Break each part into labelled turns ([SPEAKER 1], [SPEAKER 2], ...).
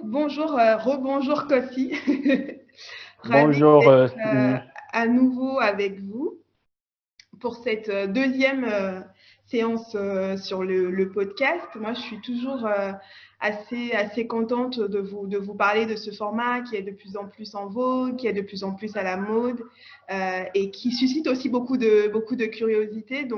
[SPEAKER 1] Bonjour, rebonjour Kofi. Ravie
[SPEAKER 2] Bonjour.
[SPEAKER 1] d'être à nouveau avec vous pour cette deuxième séance sur le podcast. Moi, je suis toujours assez contente de vous parler de ce format qui est de plus en plus en vogue, qui est de plus en plus à la mode et qui suscite aussi beaucoup de curiosité.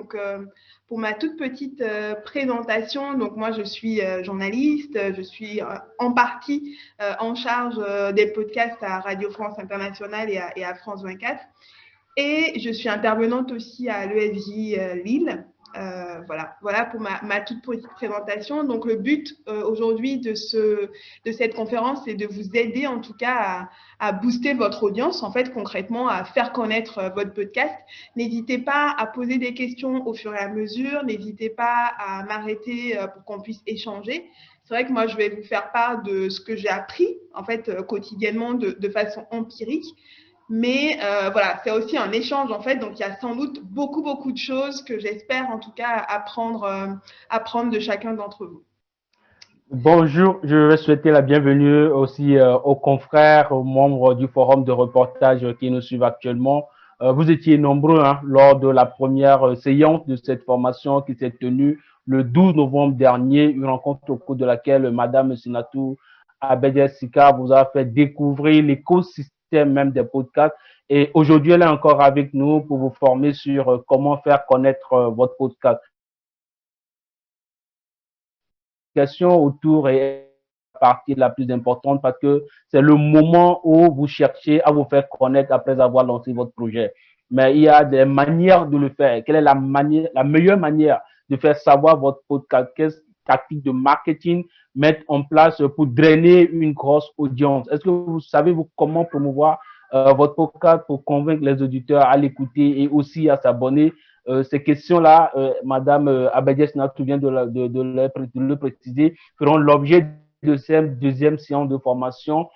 [SPEAKER 1] Pour ma toute petite présentation, donc moi, je suis journaliste, je suis en partie en charge des podcasts à Radio France Internationale et à France 24. Et je suis intervenante aussi à l'ESJ Lille. Voilà pour ma toute petite présentation. Donc, le but aujourd'hui de cette conférence, c'est de vous aider en tout cas à booster votre audience, en fait, concrètement, à faire connaître votre podcast. N'hésitez pas à poser des questions au fur et à mesure. N'hésitez pas à m'arrêter pour qu'on puisse échanger. C'est vrai que moi, je vais vous faire part de ce que j'ai appris, en fait, quotidiennement de façon empirique. Mais voilà, c'est aussi un échange en fait, donc il y a sans doute beaucoup de choses que j'espère en tout cas apprendre de chacun d'entre vous.
[SPEAKER 2] Bonjour, je vais souhaiter la bienvenue aussi aux confrères, aux membres du forum de reportage qui nous suivent actuellement. Vous étiez nombreux lors de la première séance de cette formation qui s'est tenue le 12 novembre dernier, une rencontre au cours de laquelle Madame Sinatou Abedjessika vous a fait découvrir l'écosystème même des podcasts. Et aujourd'hui, elle est encore avec nous pour vous former sur comment faire connaître votre podcast. Autour est la partie la plus importante parce que c'est le moment où vous cherchez à vous faire connaître après avoir lancé votre projet. Mais il y a des manières de le faire. Quelle est la meilleure manière de faire savoir votre podcast? Quelle tactique de marketing mettre en place pour drainer une grosse audience? Est-ce que vous savez comment promouvoir votre podcast pour convaincre les auditeurs à l'écouter et aussi à s'abonner? Ces questions-là, Madame Abediès Natou vient de le préciser, feront l'objet de cette deuxième séance de formation.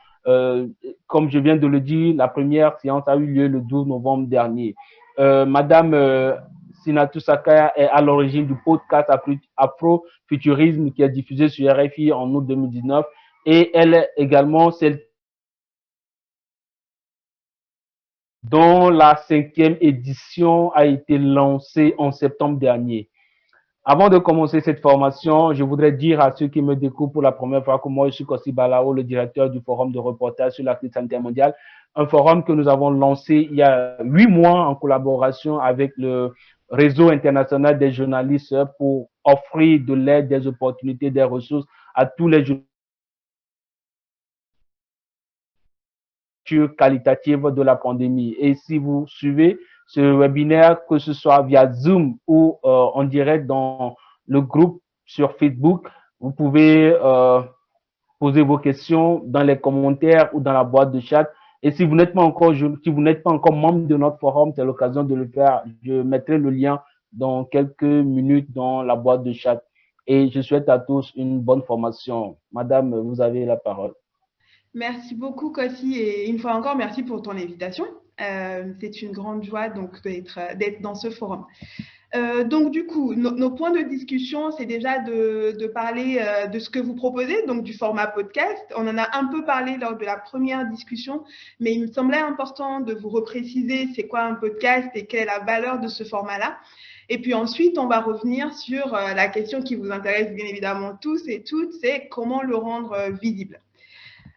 [SPEAKER 2] Comme je viens de le dire, la première séance a eu lieu le 12 novembre dernier. Madame Sinatou Sakaya est à l'origine du podcast Afrofuturisme qui est diffusé sur RFI en août 2019 et elle est également celle dont la cinquième édition a été lancée en septembre dernier. Avant de commencer cette formation, je voudrais dire à ceux qui me découvrent pour la première fois que moi, je suis Kossi Balao, le directeur du forum de reportage sur la crise sanitaire mondiale, un forum que nous avons lancé il y a 8 mois en collaboration avec le réseau international des journalistes pour offrir de l'aide, des opportunités, des ressources à tous les journalistes qualitative de la pandémie. Et si vous suivez ce webinaire, que ce soit via Zoom ou en direct dans le groupe sur Facebook, vous pouvez poser vos questions dans les commentaires ou dans la boîte de chat. Et si vous n'êtes pas encore membre de notre forum, c'est l'occasion de le faire. Je mettrai le lien dans quelques minutes dans la boîte de chat. Et je souhaite à tous une bonne formation. Madame, vous avez la parole.
[SPEAKER 1] Merci beaucoup Kossi et une fois encore merci pour ton invitation. C'est une grande joie donc d'être dans ce forum. Donc du coup, nos points de discussion, c'est déjà de parler de ce que vous proposez, donc du format podcast. On en a un peu parlé lors de la première discussion, mais il me semblait important de vous repréciser c'est quoi un podcast et quelle est la valeur de ce format-là. Et puis ensuite, on va revenir sur la question qui vous intéresse bien évidemment tous et toutes, c'est comment le rendre visible.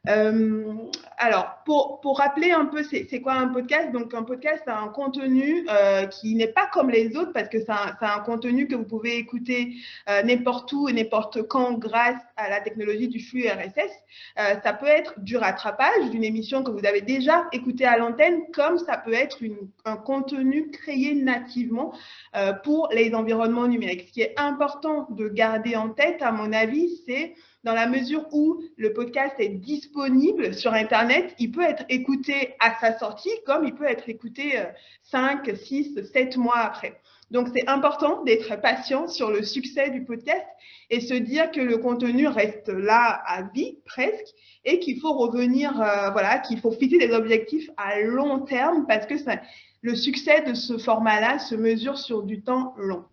[SPEAKER 1] Euh, alors, pour rappeler un peu, c'est quoi un podcast? Donc, un podcast, c'est un contenu qui n'est pas comme les autres parce que c'est un contenu que vous pouvez écouter n'importe où et n'importe quand grâce à la technologie du flux RSS. Ça peut être du rattrapage d'une émission que vous avez déjà écoutée à l'antenne, comme ça peut être un contenu créé nativement pour les environnements numériques. Ce qui est important de garder en tête, à mon avis, c'est dans la mesure où le podcast est disponible sur Internet, il peut être écouté à sa sortie comme il peut être écouté 5, 6, 7 mois après. Donc, c'est important d'être patient sur le succès du podcast et se dire que le contenu reste là à vie presque et qu'il faut revenir, voilà, qu'il faut fixer des objectifs à long terme parce que le succès de ce format-là se mesure sur du temps long.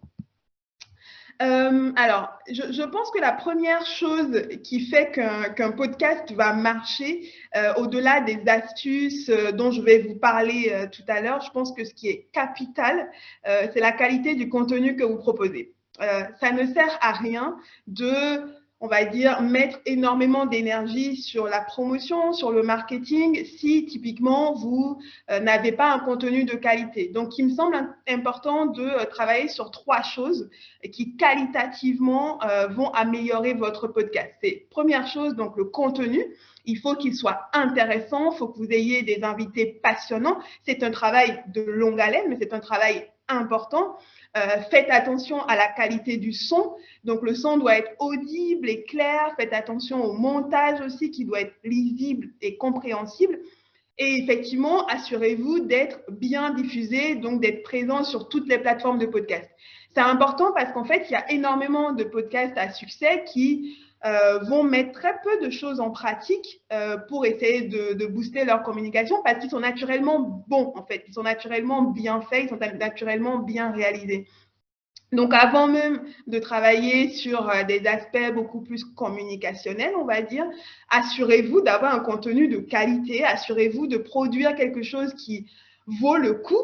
[SPEAKER 1] Alors, je pense que la première chose qui fait qu'un podcast va marcher, au-delà des astuces dont je vais vous parler tout à l'heure, je pense que ce qui est capital, c'est la qualité du contenu que vous proposez. Ça ne sert à rien de, on va dire, mettre énormément d'énergie sur la promotion, sur le marketing, si typiquement vous n'avez pas un contenu de qualité. Donc, il me semble important de travailler sur 3 choses qui qualitativement vont améliorer votre podcast. C'est première chose, donc le contenu. Il faut qu'il soit intéressant, il faut que vous ayez des invités passionnants. C'est un travail de longue haleine, mais c'est un travail important. Faites attention à la qualité du son. Donc, le son doit être audible et clair. Faites attention au montage aussi qui doit être lisible et compréhensible. Et effectivement, assurez-vous d'être bien diffusé, donc d'être présent sur toutes les plateformes de podcast. C'est important parce qu'en fait, il y a énormément de podcasts à succès qui vont mettre très peu de choses en pratique pour essayer de booster leur communication parce qu'ils sont naturellement bons, en fait. Ils sont naturellement bien faits, ils sont naturellement bien réalisés. Donc, avant même de travailler sur des aspects beaucoup plus communicationnels, on va dire, assurez-vous d'avoir un contenu de qualité, assurez-vous de produire quelque chose qui vaut le coup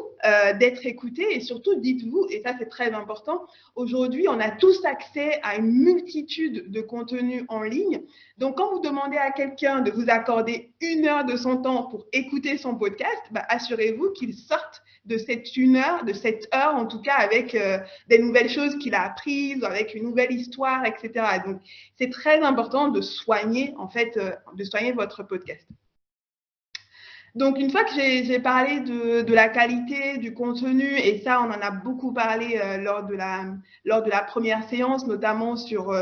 [SPEAKER 1] d'être écouté et surtout dites-vous, et ça c'est très important, aujourd'hui on a tous accès à une multitude de contenus en ligne. Donc quand vous demandez à quelqu'un de vous accorder 1 heure de son temps pour écouter son podcast, assurez-vous qu'il sorte de cette 1 heure, de cette heure en tout cas avec des nouvelles choses qu'il a apprises, avec une nouvelle histoire, etc. Donc c'est très important de soigner en fait, de soigner votre podcast. Donc, une fois que j'ai parlé de la qualité du contenu, et ça, on en a beaucoup parlé lors de la première séance, notamment sur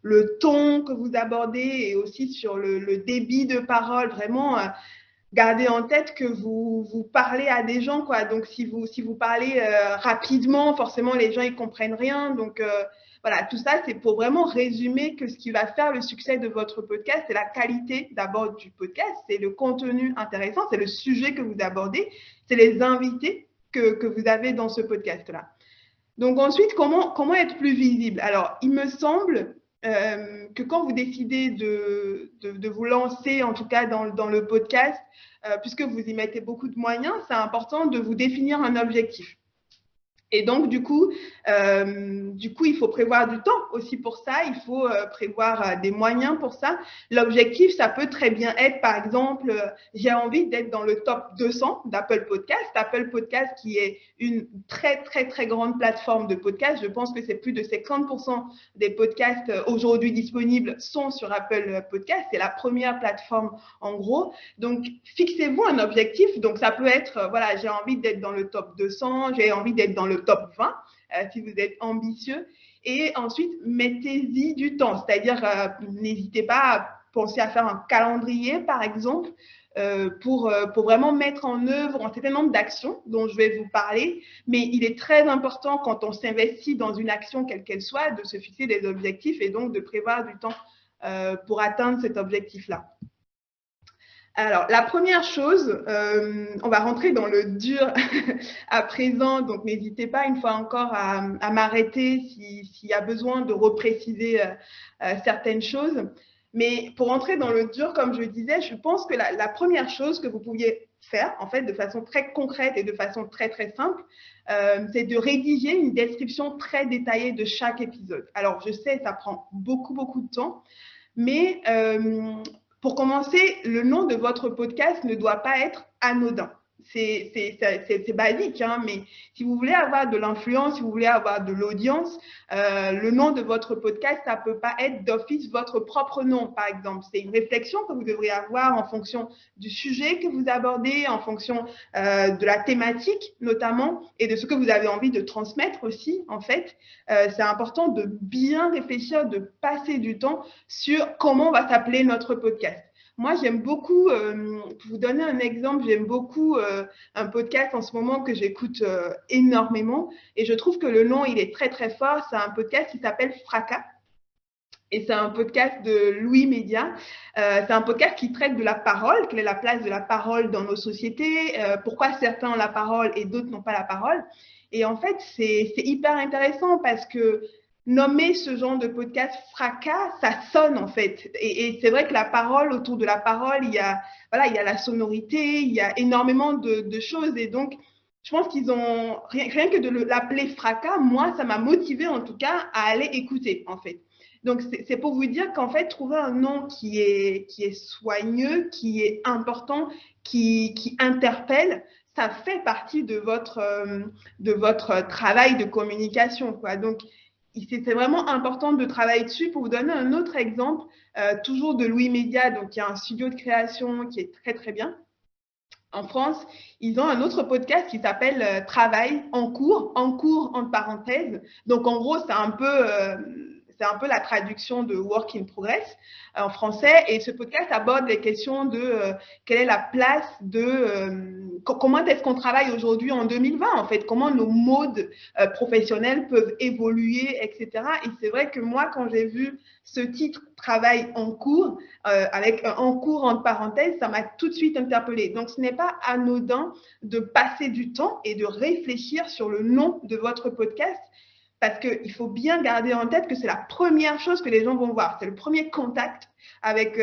[SPEAKER 1] le ton que vous abordez et aussi sur le débit de parole, vraiment, gardez en tête que vous parlez à des gens, quoi. Donc, si vous parlez rapidement, forcément, les gens, ils comprennent rien. Donc, voilà, tout ça, c'est pour vraiment résumer que ce qui va faire le succès de votre podcast, c'est la qualité d'abord du podcast, c'est le contenu intéressant, c'est le sujet que vous abordez, c'est les invités que vous avez dans ce podcast-là. Donc ensuite, comment être plus visible? Alors, il me semble que quand vous décidez de vous lancer, en tout cas dans le podcast, puisque vous y mettez beaucoup de moyens, c'est important de vous définir un objectif. Et donc, du coup, il faut prévoir du temps aussi pour ça. Il faut prévoir des moyens pour ça. L'objectif, ça peut très bien être, par exemple, j'ai envie d'être dans le top 200 d'Apple Podcast. Apple Podcast, qui est une très, très, très grande plateforme de podcast. Je pense que c'est plus de 50% des podcasts aujourd'hui disponibles sont sur Apple Podcast. C'est la première plateforme en gros. Donc, fixez-vous un objectif. Donc, ça peut être, voilà, j'ai envie d'être dans le top 200, j'ai envie d'être dans le top 20, si vous êtes ambitieux. Et ensuite, mettez-y du temps. C'est-à-dire, n'hésitez pas à penser à faire un calendrier, par exemple, pour vraiment mettre en œuvre un certain nombre d'actions dont je vais vous parler. Mais il est très important, quand on s'investit dans une action, quelle qu'elle soit, de se fixer des objectifs et donc de prévoir du temps pour atteindre cet objectif-là. Alors, la première chose, on va rentrer dans le dur à présent, donc n'hésitez pas une fois encore à m'arrêter s'il y a besoin de repréciser certaines choses. Mais pour entrer dans le dur, comme je disais, je pense que la première chose que vous pouviez faire, en fait, de façon très concrète et de façon très, très simple, c'est de rédiger une description très détaillée de chaque épisode. Alors, je sais, ça prend beaucoup, beaucoup de temps, mais pour commencer, le nom de votre podcast ne doit pas être anodin. C'est basique, hein, mais si vous voulez avoir de l'influence, si vous voulez avoir de l'audience, le nom de votre podcast, ça ne peut pas être d'office votre propre nom, par exemple. C'est une réflexion que vous devriez avoir en fonction du sujet que vous abordez, en fonction de la thématique notamment, et de ce que vous avez envie de transmettre aussi, en fait. C'est important de bien réfléchir, de passer du temps sur comment va s'appeler notre podcast. Moi, j'aime beaucoup, pour vous donner un exemple, j'aime beaucoup un podcast en ce moment que j'écoute énormément et je trouve que le nom, il est très, très fort. C'est un podcast qui s'appelle Fracas et c'est un podcast de Louis Média. C'est un podcast qui traite de la parole, quelle est la place de la parole dans nos sociétés, pourquoi certains ont la parole et d'autres n'ont pas la parole. Et en fait, c'est hyper intéressant parce que nommer ce genre de podcast fracas, ça sonne en fait. Et c'est vrai que la parole, autour de la parole, voilà, il y a la sonorité, il y a énormément de choses. Et donc, je pense qu'ils ont, rien que de l'appeler fracas, moi, ça m'a motivé en tout cas à aller écouter en fait. Donc, c'est pour vous dire qu'en fait, trouver un nom qui est soigneux, qui est important, qui interpelle, ça fait partie de votre travail de communication, quoi. Donc, c'est vraiment important de travailler dessus. Pour vous donner un autre exemple, toujours de Louis Média, donc il y a un studio de création qui est très, très bien. En France, ils ont un autre podcast qui s'appelle Travail en cours entre parenthèses. Donc, en gros, c'est un peu la traduction de Work in Progress en français. Et ce podcast aborde les questions de quelle est la place comment est-ce qu'on travaille aujourd'hui en 2020, en fait, comment nos modes professionnels peuvent évoluer, etc. Et c'est vrai que moi, quand j'ai vu ce titre Travail en cours, avec un en cours entre parenthèses, ça m'a tout de suite interpellée. Donc, ce n'est pas anodin de passer du temps et de réfléchir sur le nom de votre podcast, parce qu'il faut bien garder en tête que c'est la première chose que les gens vont voir. C'est le premier contact avec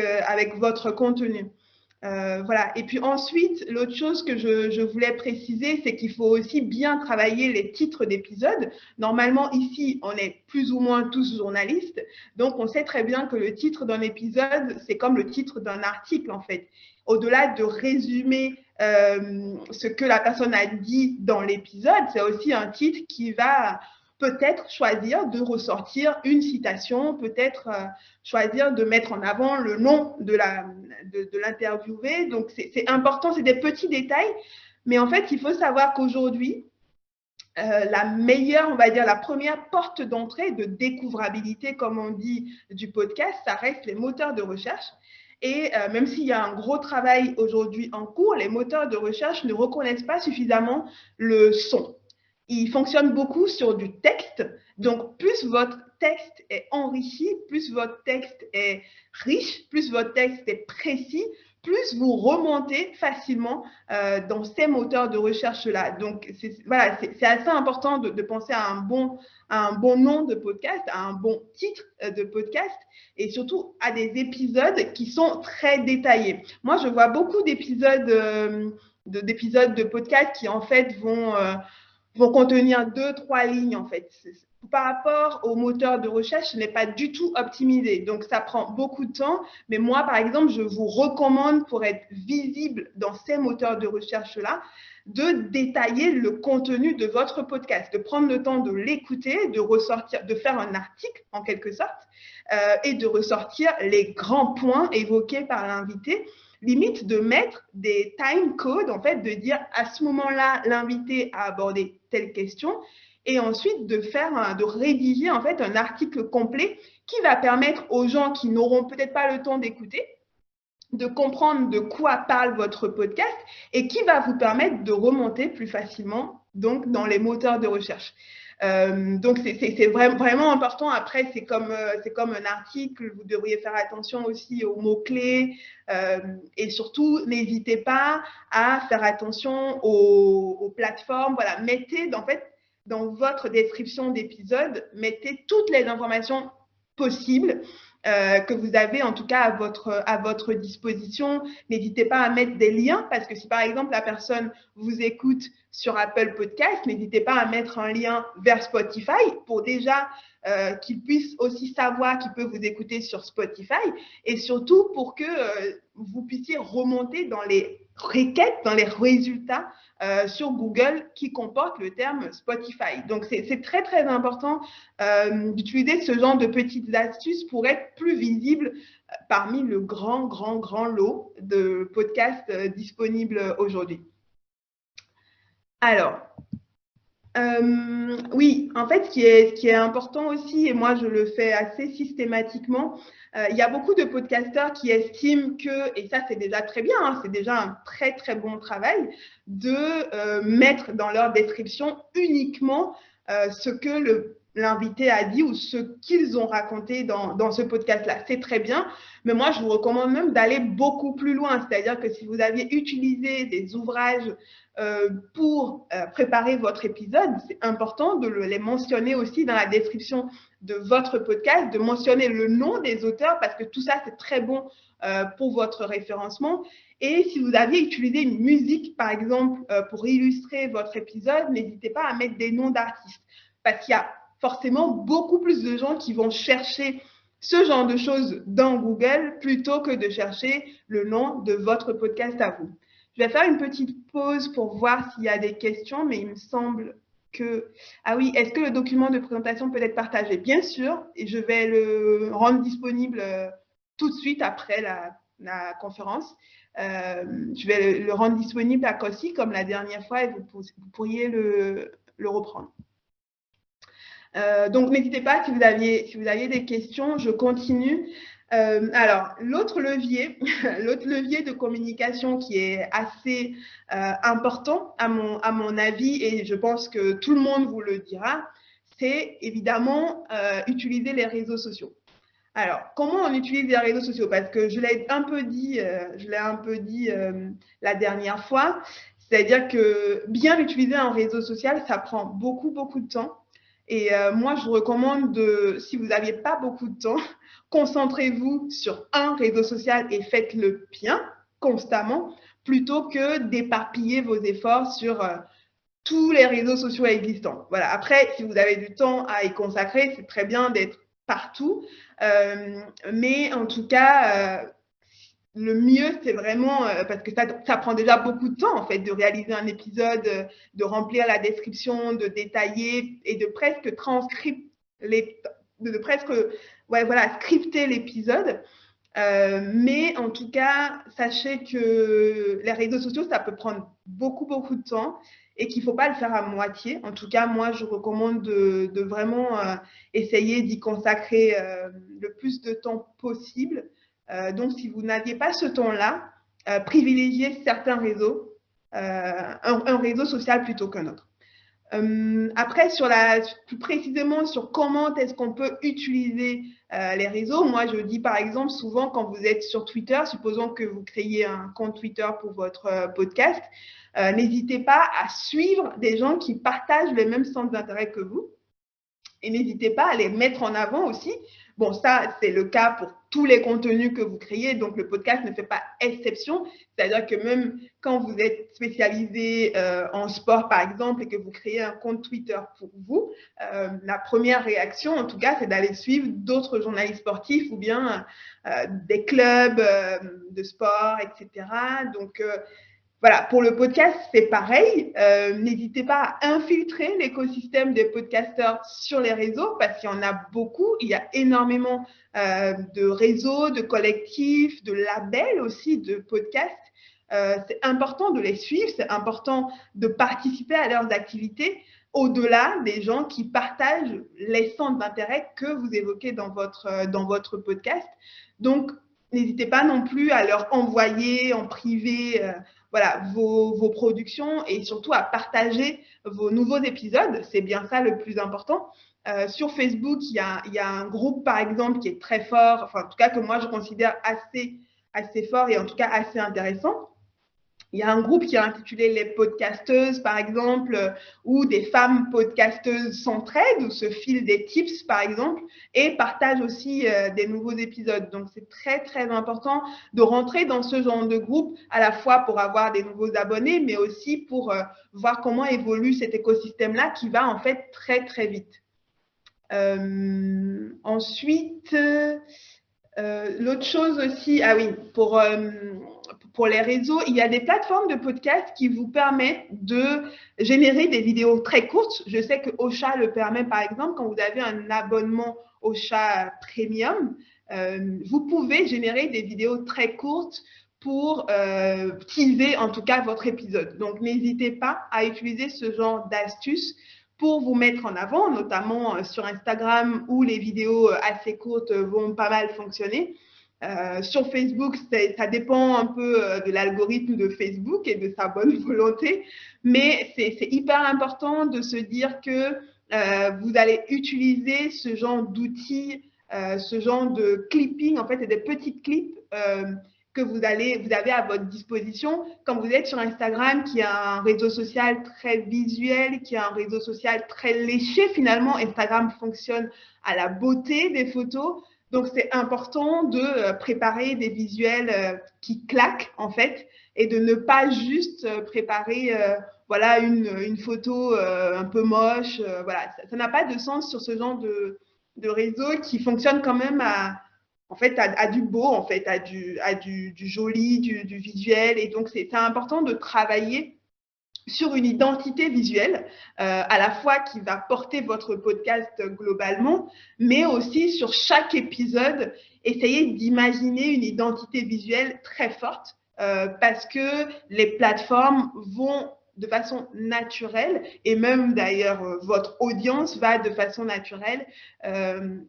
[SPEAKER 1] votre contenu. Voilà. Et puis ensuite, l'autre chose que je voulais préciser, c'est qu'il faut aussi bien travailler les titres d'épisodes. Normalement, ici, on est plus ou moins tous journalistes, donc on sait très bien que le titre d'un épisode, c'est comme le titre d'un article, en fait. Au-delà de résumer ce que la personne a dit dans l'épisode, c'est aussi un titre qui va peut-être choisir de ressortir une citation, peut-être choisir de mettre en avant le nom de l'interviewé. Donc, c'est important, c'est des petits détails. Mais en fait, il faut savoir qu'aujourd'hui, la meilleure, on va dire, la première porte d'entrée de découvrabilité, comme on dit, du podcast, ça reste les moteurs de recherche. Et même s'il y a un gros travail aujourd'hui en cours, les moteurs de recherche ne reconnaissent pas suffisamment le son. Ils fonctionnent beaucoup sur du texte. Donc, plus votre texte est enrichi, plus votre texte est riche, plus votre texte est précis, plus vous remontez facilement dans ces moteurs de recherche-là. Donc, voilà, c'est assez important de penser à un bon nom de podcast, à un bon titre de podcast et surtout à des épisodes qui sont très détaillés. Moi, je vois beaucoup d'épisodes de podcast qui, en fait, vont contenir 2-3 lignes, en fait. Par rapport au moteur de recherche, ce n'est pas du tout optimisé. Donc, ça prend beaucoup de temps. Mais moi, par exemple, je vous recommande, pour être visible dans ces moteurs de recherche-là, de détailler le contenu de votre podcast, de prendre le temps de l'écouter, de ressortir, de faire un article, en quelque sorte, et de ressortir les grands points évoqués par l'invité. Limite de mettre des time codes, en fait, de dire à ce moment-là, l'invité a abordé telle question, et ensuite de rédiger en fait un article complet qui va permettre aux gens qui n'auront peut-être pas le temps d'écouter de comprendre de quoi parle votre podcast et qui va vous permettre de remonter plus facilement donc dans les moteurs de recherche. Donc, c'est vraiment important. Après, c'est comme un article. Vous devriez faire attention aussi aux mots-clés et surtout, n'hésitez pas à faire attention aux plateformes. Voilà, mettez, en fait, dans votre description d'épisode, mettez toutes les informations possibles que vous avez en tout cas à votre disposition. N'hésitez pas à mettre des liens parce que si par exemple la personne vous écoute sur Apple Podcast, n'hésitez pas à mettre un lien vers Spotify pour déjà qu'il puisse aussi savoir qu'il peut vous écouter sur Spotify et surtout pour que vous puissiez remonter dans les requêtes, dans les résultats sur Google qui comportent le terme Spotify. Donc, c'est très, très important d'utiliser ce genre de petites astuces pour être plus visible parmi le grand, grand, grand lot de podcasts disponibles aujourd'hui. Alors, oui, en fait, ce qui est important aussi, et moi je le fais assez systématiquement, il y a beaucoup de podcasteurs qui estiment que, et ça c'est déjà très bien, hein, c'est déjà un très très bon travail, de mettre dans leur description uniquement ce que l'invité a dit ou ce qu'ils ont raconté dans ce podcast-là. C'est très bien, mais moi je vous recommande même d'aller beaucoup plus loin, c'est-à-dire que si vous aviez utilisé des ouvrages pour préparer votre épisode, c'est important de les mentionner aussi dans la description de votre podcast, de mentionner le nom des auteurs parce que tout ça, c'est très bon pour votre référencement. Et si vous aviez utilisé une musique, par exemple, pour illustrer votre épisode, n'hésitez pas à mettre des noms d'artistes parce qu'il y a forcément beaucoup plus de gens qui vont chercher ce genre de choses dans Google plutôt que de chercher le nom de votre podcast à vous. Je vais faire une petite pause pour voir s'il y a des questions, mais il me semble que… Ah oui, est-ce que le document de présentation peut être partagé? Bien sûr, et je vais le rendre disponible tout de suite après la conférence. Je vais le rendre disponible à Cossi comme la dernière fois et vous pourriez le reprendre. Donc, n'hésitez pas si vous aviez des questions, je continue. Alors, l'autre levier de communication qui est assez important à mon avis, et je pense que tout le monde vous le dira, c'est évidemment utiliser les réseaux sociaux. Alors, comment on utilise les réseaux sociaux? Parce que je l'ai un peu dit la dernière fois, c'est-à-dire que bien utiliser un réseau social, ça prend beaucoup, beaucoup de temps. Et moi, je vous recommande si vous n'aviez pas beaucoup de temps, concentrez-vous sur un réseau social et faites-le bien, constamment, plutôt que d'éparpiller vos efforts sur tous les réseaux sociaux existants. Voilà. Après, si vous avez du temps à y consacrer, c'est très bien d'être partout. Mais en tout cas, le mieux, c'est vraiment, parce que ça prend déjà beaucoup de temps, en fait, de réaliser un épisode, de remplir la description, de détailler et de presque scripter l'épisode. Mais en tout cas, sachez que les réseaux sociaux, ça peut prendre beaucoup, beaucoup de temps et qu'il ne faut pas le faire à moitié. En tout cas, moi, je recommande de vraiment essayer d'y consacrer le plus de temps possible. Donc, si vous n'aviez pas ce temps-là, privilégiez certains réseaux, un réseau social plutôt qu'un autre. Après, plus précisément sur comment est-ce qu'on peut utiliser les réseaux, moi je dis par exemple souvent quand vous êtes sur Twitter, supposons que vous créez un compte Twitter pour votre podcast, n'hésitez pas à suivre des gens qui partagent les mêmes centres d'intérêt que vous et n'hésitez pas à les mettre en avant aussi. Bon, ça, c'est le cas pour tous les contenus que vous créez, donc le podcast ne fait pas exception. C'est-à-dire que même quand vous êtes spécialisé en sport, par exemple, et que vous créez un compte Twitter pour vous, la première réaction, en tout cas, c'est d'aller suivre d'autres journalistes sportifs ou bien des clubs de sport, etc. Donc, voilà, pour le podcast, c'est pareil. N'hésitez pas à infiltrer l'écosystème des podcasteurs sur les réseaux parce qu'il y en a beaucoup. Il y a énormément de réseaux, de collectifs, de labels aussi, de podcasts. C'est important de les suivre, c'est important de participer à leurs activités au-delà des gens qui partagent les centres d'intérêt que vous évoquez dans votre podcast. Donc, n'hésitez pas non plus à leur envoyer en privé voilà, vos productions et surtout à partager vos nouveaux épisodes. C'est bien ça le plus important. Sur Facebook, il y a un groupe, par exemple, qui est très fort, enfin, en tout cas, que moi, je considère assez fort et en tout cas assez intéressant. Il y a un groupe qui est intitulé Les Podcasteuses, par exemple, où des femmes podcasteuses s'entraident ou se filent des tips, par exemple, et partagent aussi des nouveaux épisodes. Donc, c'est très, très important de rentrer dans ce genre de groupe, à la fois pour avoir des nouveaux abonnés, mais aussi pour voir comment évolue cet écosystème-là qui va en fait très, très vite. Ensuite, l'autre chose aussi, ah oui, pour les réseaux, il y a des plateformes de podcast qui vous permettent de générer des vidéos très courtes. Je sais que Ocha le permet, par exemple, quand vous avez un abonnement Ocha Premium, vous pouvez générer des vidéos très courtes pour teaser en tout cas votre épisode. Donc, n'hésitez pas à utiliser ce genre d'astuces pour vous mettre en avant, notamment sur Instagram où les vidéos assez courtes vont pas mal fonctionner. Sur Facebook, ça dépend un peu de l'algorithme de Facebook et de sa bonne volonté, mais c'est hyper important de se dire que vous allez utiliser ce genre d'outils, ce genre de clipping, en fait, et des petites clips que vous avez à votre disposition quand vous êtes sur Instagram, qui est un réseau social très visuel, qui est un réseau social très léché finalement. Instagram fonctionne à la beauté des photos. Donc, c'est important de préparer des visuels qui claquent, en fait, et de ne pas juste préparer voilà, une photo un peu moche. Voilà, ça n'a pas de sens sur ce genre de réseau qui fonctionne quand même en fait, à du beau, en fait, à du joli, du visuel. Et donc, c'est important de travailler sur une identité visuelle, à la fois qui va porter votre podcast globalement, mais aussi sur chaque épisode, essayer d'imaginer une identité visuelle très forte, parce que les plateformes vont de façon naturelle, et même d'ailleurs votre audience va de façon naturelle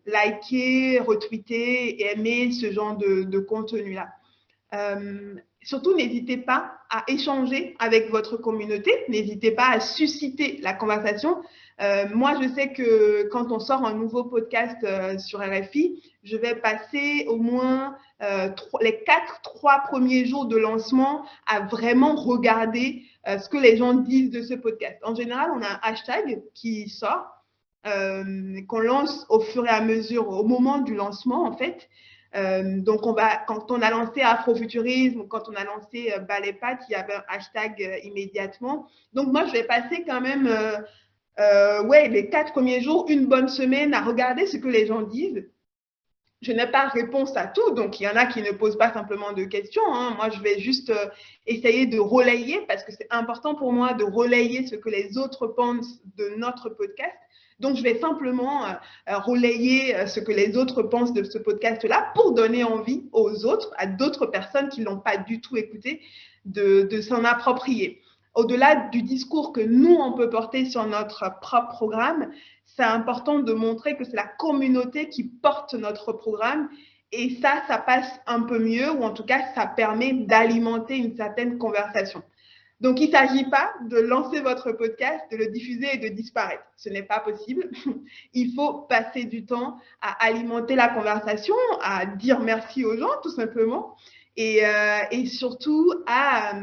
[SPEAKER 1] liker, retweeter et aimer ce genre de contenu-là. Surtout, n'hésitez pas à échanger avec votre communauté, n'hésitez pas à susciter la conversation. Moi, je sais que quand on sort un nouveau podcast sur RFI, je vais passer au moins les 3 premiers jours de lancement à vraiment regarder ce que les gens disent de ce podcast. En général, on a un hashtag qui sort, qu'on lance au fur et à mesure, au moment du lancement en fait. Donc, quand on a lancé Afrofuturisme, quand on a lancé Ballet Pat, il y avait un hashtag immédiatement. Donc, moi, je vais passer quand même les 4 premiers jours, une bonne semaine à regarder ce que les gens disent. Je n'ai pas réponse à tout, donc il y en a qui ne posent pas simplement de questions. Hein. Moi, je vais juste essayer de relayer, parce que c'est important pour moi de relayer ce que les autres pensent de notre podcast. Donc, je vais simplement relayer ce que les autres pensent de ce podcast-là pour donner envie aux autres, à d'autres personnes qui ne l'ont pas du tout écouté, de s'en approprier. Au-delà du discours que nous, on peut porter sur notre propre programme, c'est important de montrer que c'est la communauté qui porte notre programme. Et ça passe un peu mieux, ou en tout cas, ça permet d'alimenter une certaine conversation. Donc, il ne s'agit pas de lancer votre podcast, de le diffuser et de disparaître. Ce n'est pas possible. Il faut passer du temps à alimenter la conversation, à dire merci aux gens, tout simplement, et surtout à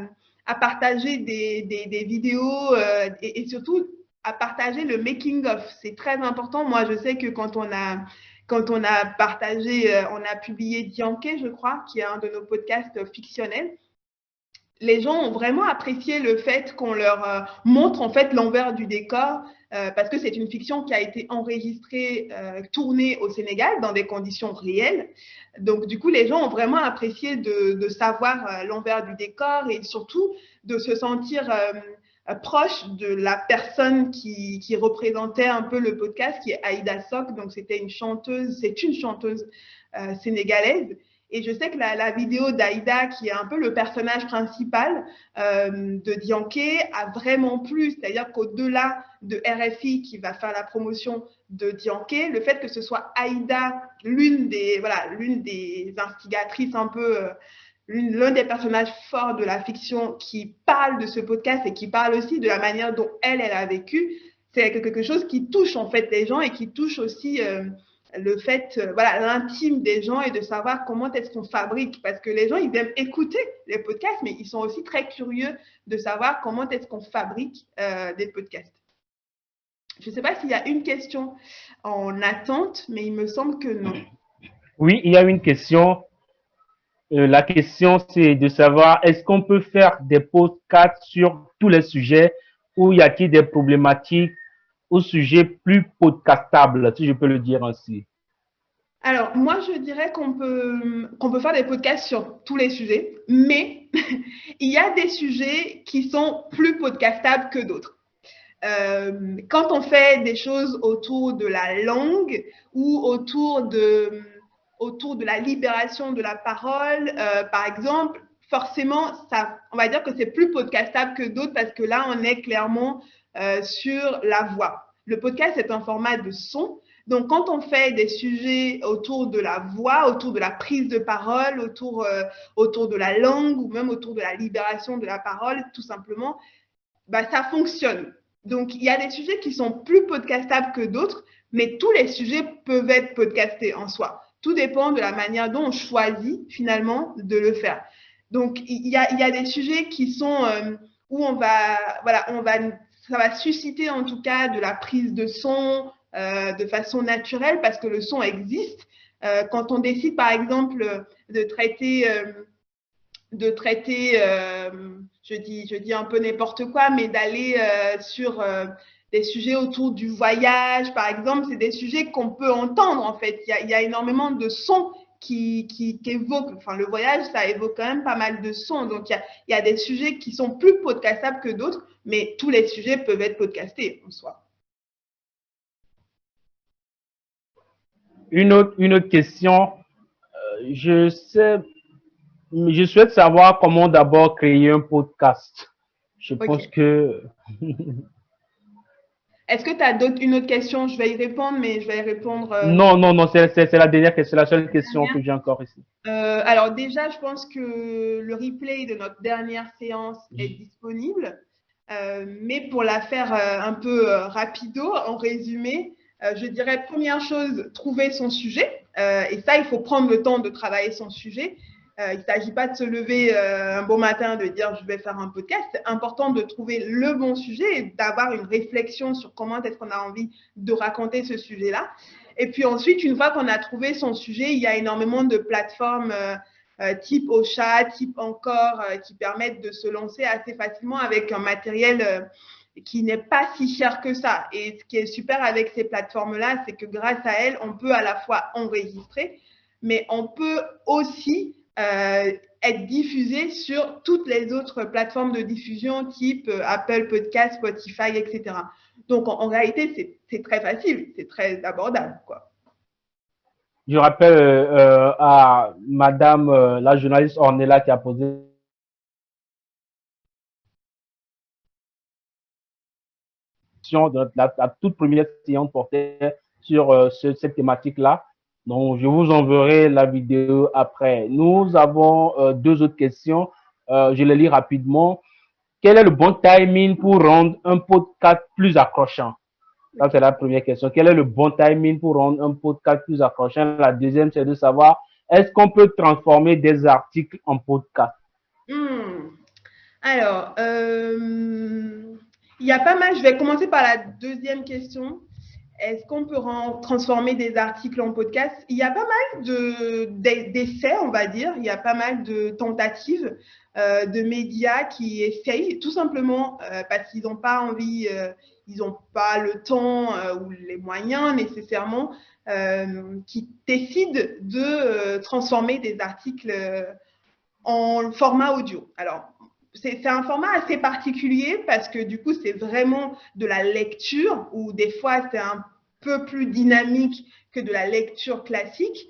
[SPEAKER 1] partager des vidéos et surtout à partager le making-of. C'est très important. Moi, je sais que quand on a partagé, on a publié Dianké, je crois, qui est un de nos podcasts fictionnels, les gens ont vraiment apprécié le fait qu'on leur montre en fait l'envers du décor, parce que c'est une fiction qui a été enregistrée, tournée au Sénégal dans des conditions réelles. Donc du coup, les gens ont vraiment apprécié de savoir l'envers du décor et surtout de se sentir proche de la personne qui représentait un peu le podcast, qui est Aïda Sok. Donc c'est une chanteuse sénégalaise. Et je sais que la vidéo d'Aïda, qui est un peu le personnage principal de Dianké, a vraiment plu. C'est-à-dire qu'au-delà de RFI qui va faire la promotion de Dianké, le fait que ce soit Aïda, l'une des instigatrices un peu, l'un des personnages forts de la fiction qui parle de ce podcast et qui parle aussi de la manière dont elle a vécu, c'est quelque chose qui touche en fait les gens et qui touche aussi le fait, l'intime des gens et de savoir comment est-ce qu'on fabrique. Parce que les gens, ils aiment écouter les podcasts, mais ils sont aussi très curieux de savoir comment est-ce qu'on fabrique des podcasts. Je ne sais pas s'il y a une question en attente, mais il me semble que non.
[SPEAKER 2] Oui, il y a une question. La question, c'est de savoir, est-ce qu'on peut faire des podcasts sur tous les sujets ou y a-t-il des problématiques ou sujets plus podcastables, si je peux le dire ainsi?
[SPEAKER 1] Alors, moi, je dirais qu'on peut faire des podcasts sur tous les sujets, mais il y a des sujets qui sont plus podcastables que d'autres. Quand on fait des choses autour de la langue ou autour de la libération de la parole, par exemple, forcément, on va dire que c'est plus podcastable que d'autres parce que là, on est clairement sur la voix. Le podcast est un format de son. Donc, quand on fait des sujets autour de la voix, autour de la prise de parole, autour de la langue ou même autour de la libération de la parole, tout simplement, ça fonctionne. Donc, il y a des sujets qui sont plus podcastables que d'autres, mais tous les sujets peuvent être podcastés en soi. Tout dépend de la manière dont on choisit finalement de le faire. Donc, il y a des sujets qui sont où ça va susciter en tout cas de la prise de son de façon naturelle parce que le son existe. Quand on décide, par exemple, de traiter je dis un peu n'importe quoi, mais d'aller sur des sujets autour du voyage, par exemple, c'est des sujets qu'on peut entendre en fait. Il y a énormément de sons qui évoquent, enfin le voyage, ça évoque quand même pas mal de sons. Donc il y a des sujets qui sont plus podcastables que d'autres, mais tous les sujets peuvent être podcastés en soi.
[SPEAKER 2] Une autre question. Je souhaite savoir comment d'abord créer un podcast. Je pense que
[SPEAKER 1] Est-ce que tu as une autre question? Je vais y répondre, mais je vais y répondre.
[SPEAKER 2] Non, c'est la dernière question, c'est la seule question que j'ai encore ici.
[SPEAKER 1] Alors déjà, je pense que le replay de notre dernière séance est disponible, mais pour la faire un peu rapido, en résumé, je dirais première chose, trouver son sujet, et ça, il faut prendre le temps de travailler son sujet. Il ne s'agit pas de se lever un bon matin de dire je vais faire un podcast. C'est important de trouver le bon sujet et d'avoir une réflexion sur comment est-ce qu'on a envie de raconter ce sujet-là. Et puis ensuite, une fois qu'on a trouvé son sujet, il y a énormément de plateformes type Ocha, type Encore, qui permettent de se lancer assez facilement avec un matériel qui n'est pas si cher que ça. Et ce qui est super avec ces plateformes-là, c'est que grâce à elles, on peut à la fois enregistrer, mais on peut aussi être diffusé sur toutes les autres plateformes de diffusion type Apple Podcast, Spotify, etc. Donc, en réalité, c'est très facile, c'est très abordable, quoi.
[SPEAKER 2] Je rappelle à Madame la journaliste Ornella qui a posé la toute première séance portait sur cette thématique-là. Donc, je vous enverrai la vidéo après. Nous avons deux autres questions. Je les lis rapidement. Quel est le bon timing pour rendre un podcast plus accrochant? Ça, c'est la première question. Quel est le bon timing pour rendre un podcast plus accrochant? La deuxième, c'est de savoir, est-ce qu'on peut transformer des articles en podcast?
[SPEAKER 1] Alors, il y a pas mal, je vais commencer par la deuxième question. Est-ce qu'on peut transformer des articles en podcast? Il y a pas mal d'essais, on va dire. Il y a pas mal de tentatives de médias qui essayent, tout simplement parce qu'ils n'ont pas envie, ils n'ont pas le temps ou les moyens nécessairement, qui décident de transformer des articles en format audio. Alors, c'est un format assez particulier parce que du coup, c'est vraiment de la lecture ou des fois, c'est un peu plus dynamique que de la lecture classique.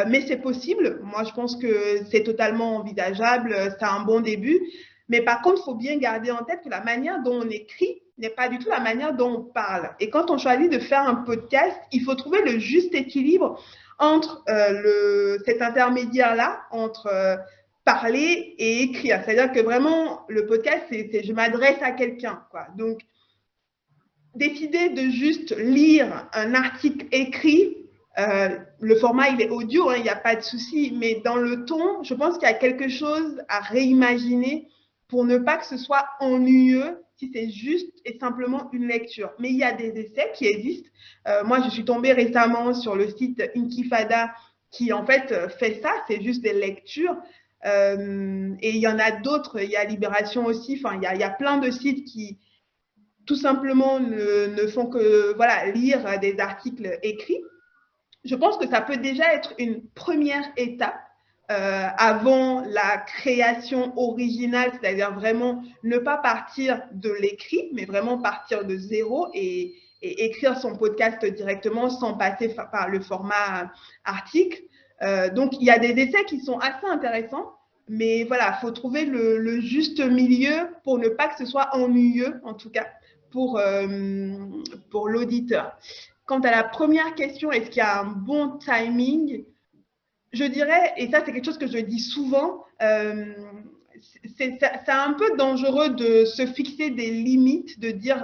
[SPEAKER 1] Mais c'est possible. Moi, je pense que c'est totalement envisageable. C'est un bon début. Mais par contre, il faut bien garder en tête que la manière dont on écrit n'est pas du tout la manière dont on parle. Et quand on choisit de faire un podcast, il faut trouver le juste équilibre entre cet intermédiaire-là, entre parler et écrire. C'est-à-dire que vraiment, le podcast, c'est je m'adresse à quelqu'un, quoi. Donc, décider de juste lire un article écrit, le format, il est audio, hein, il n'y a pas de souci, mais dans le ton, je pense qu'il y a quelque chose à réimaginer pour ne pas que ce soit ennuyeux si c'est juste et simplement une lecture. Mais il y a des essais qui existent. Moi, je suis tombée récemment sur le site Inkifada qui, en fait, fait ça, c'est juste des lectures. Et il y en a d'autres, il y a Libération aussi, enfin, il y a plein de sites qui tout simplement ne font que voilà, lire des articles écrits. Je pense que ça peut déjà être une première étape avant la création originale, c'est-à-dire vraiment ne pas partir de l'écrit, mais vraiment partir de zéro et écrire son podcast directement sans passer par le format article. Donc, il y a des essais qui sont assez intéressants, mais voilà, il faut trouver le juste milieu pour ne pas que ce soit ennuyeux, en tout cas, pour l'auditeur. Quant à la première question, est-ce qu'il y a un bon timing? Je dirais, et ça c'est quelque chose que je dis souvent, c'est un peu dangereux de se fixer des limites, de dire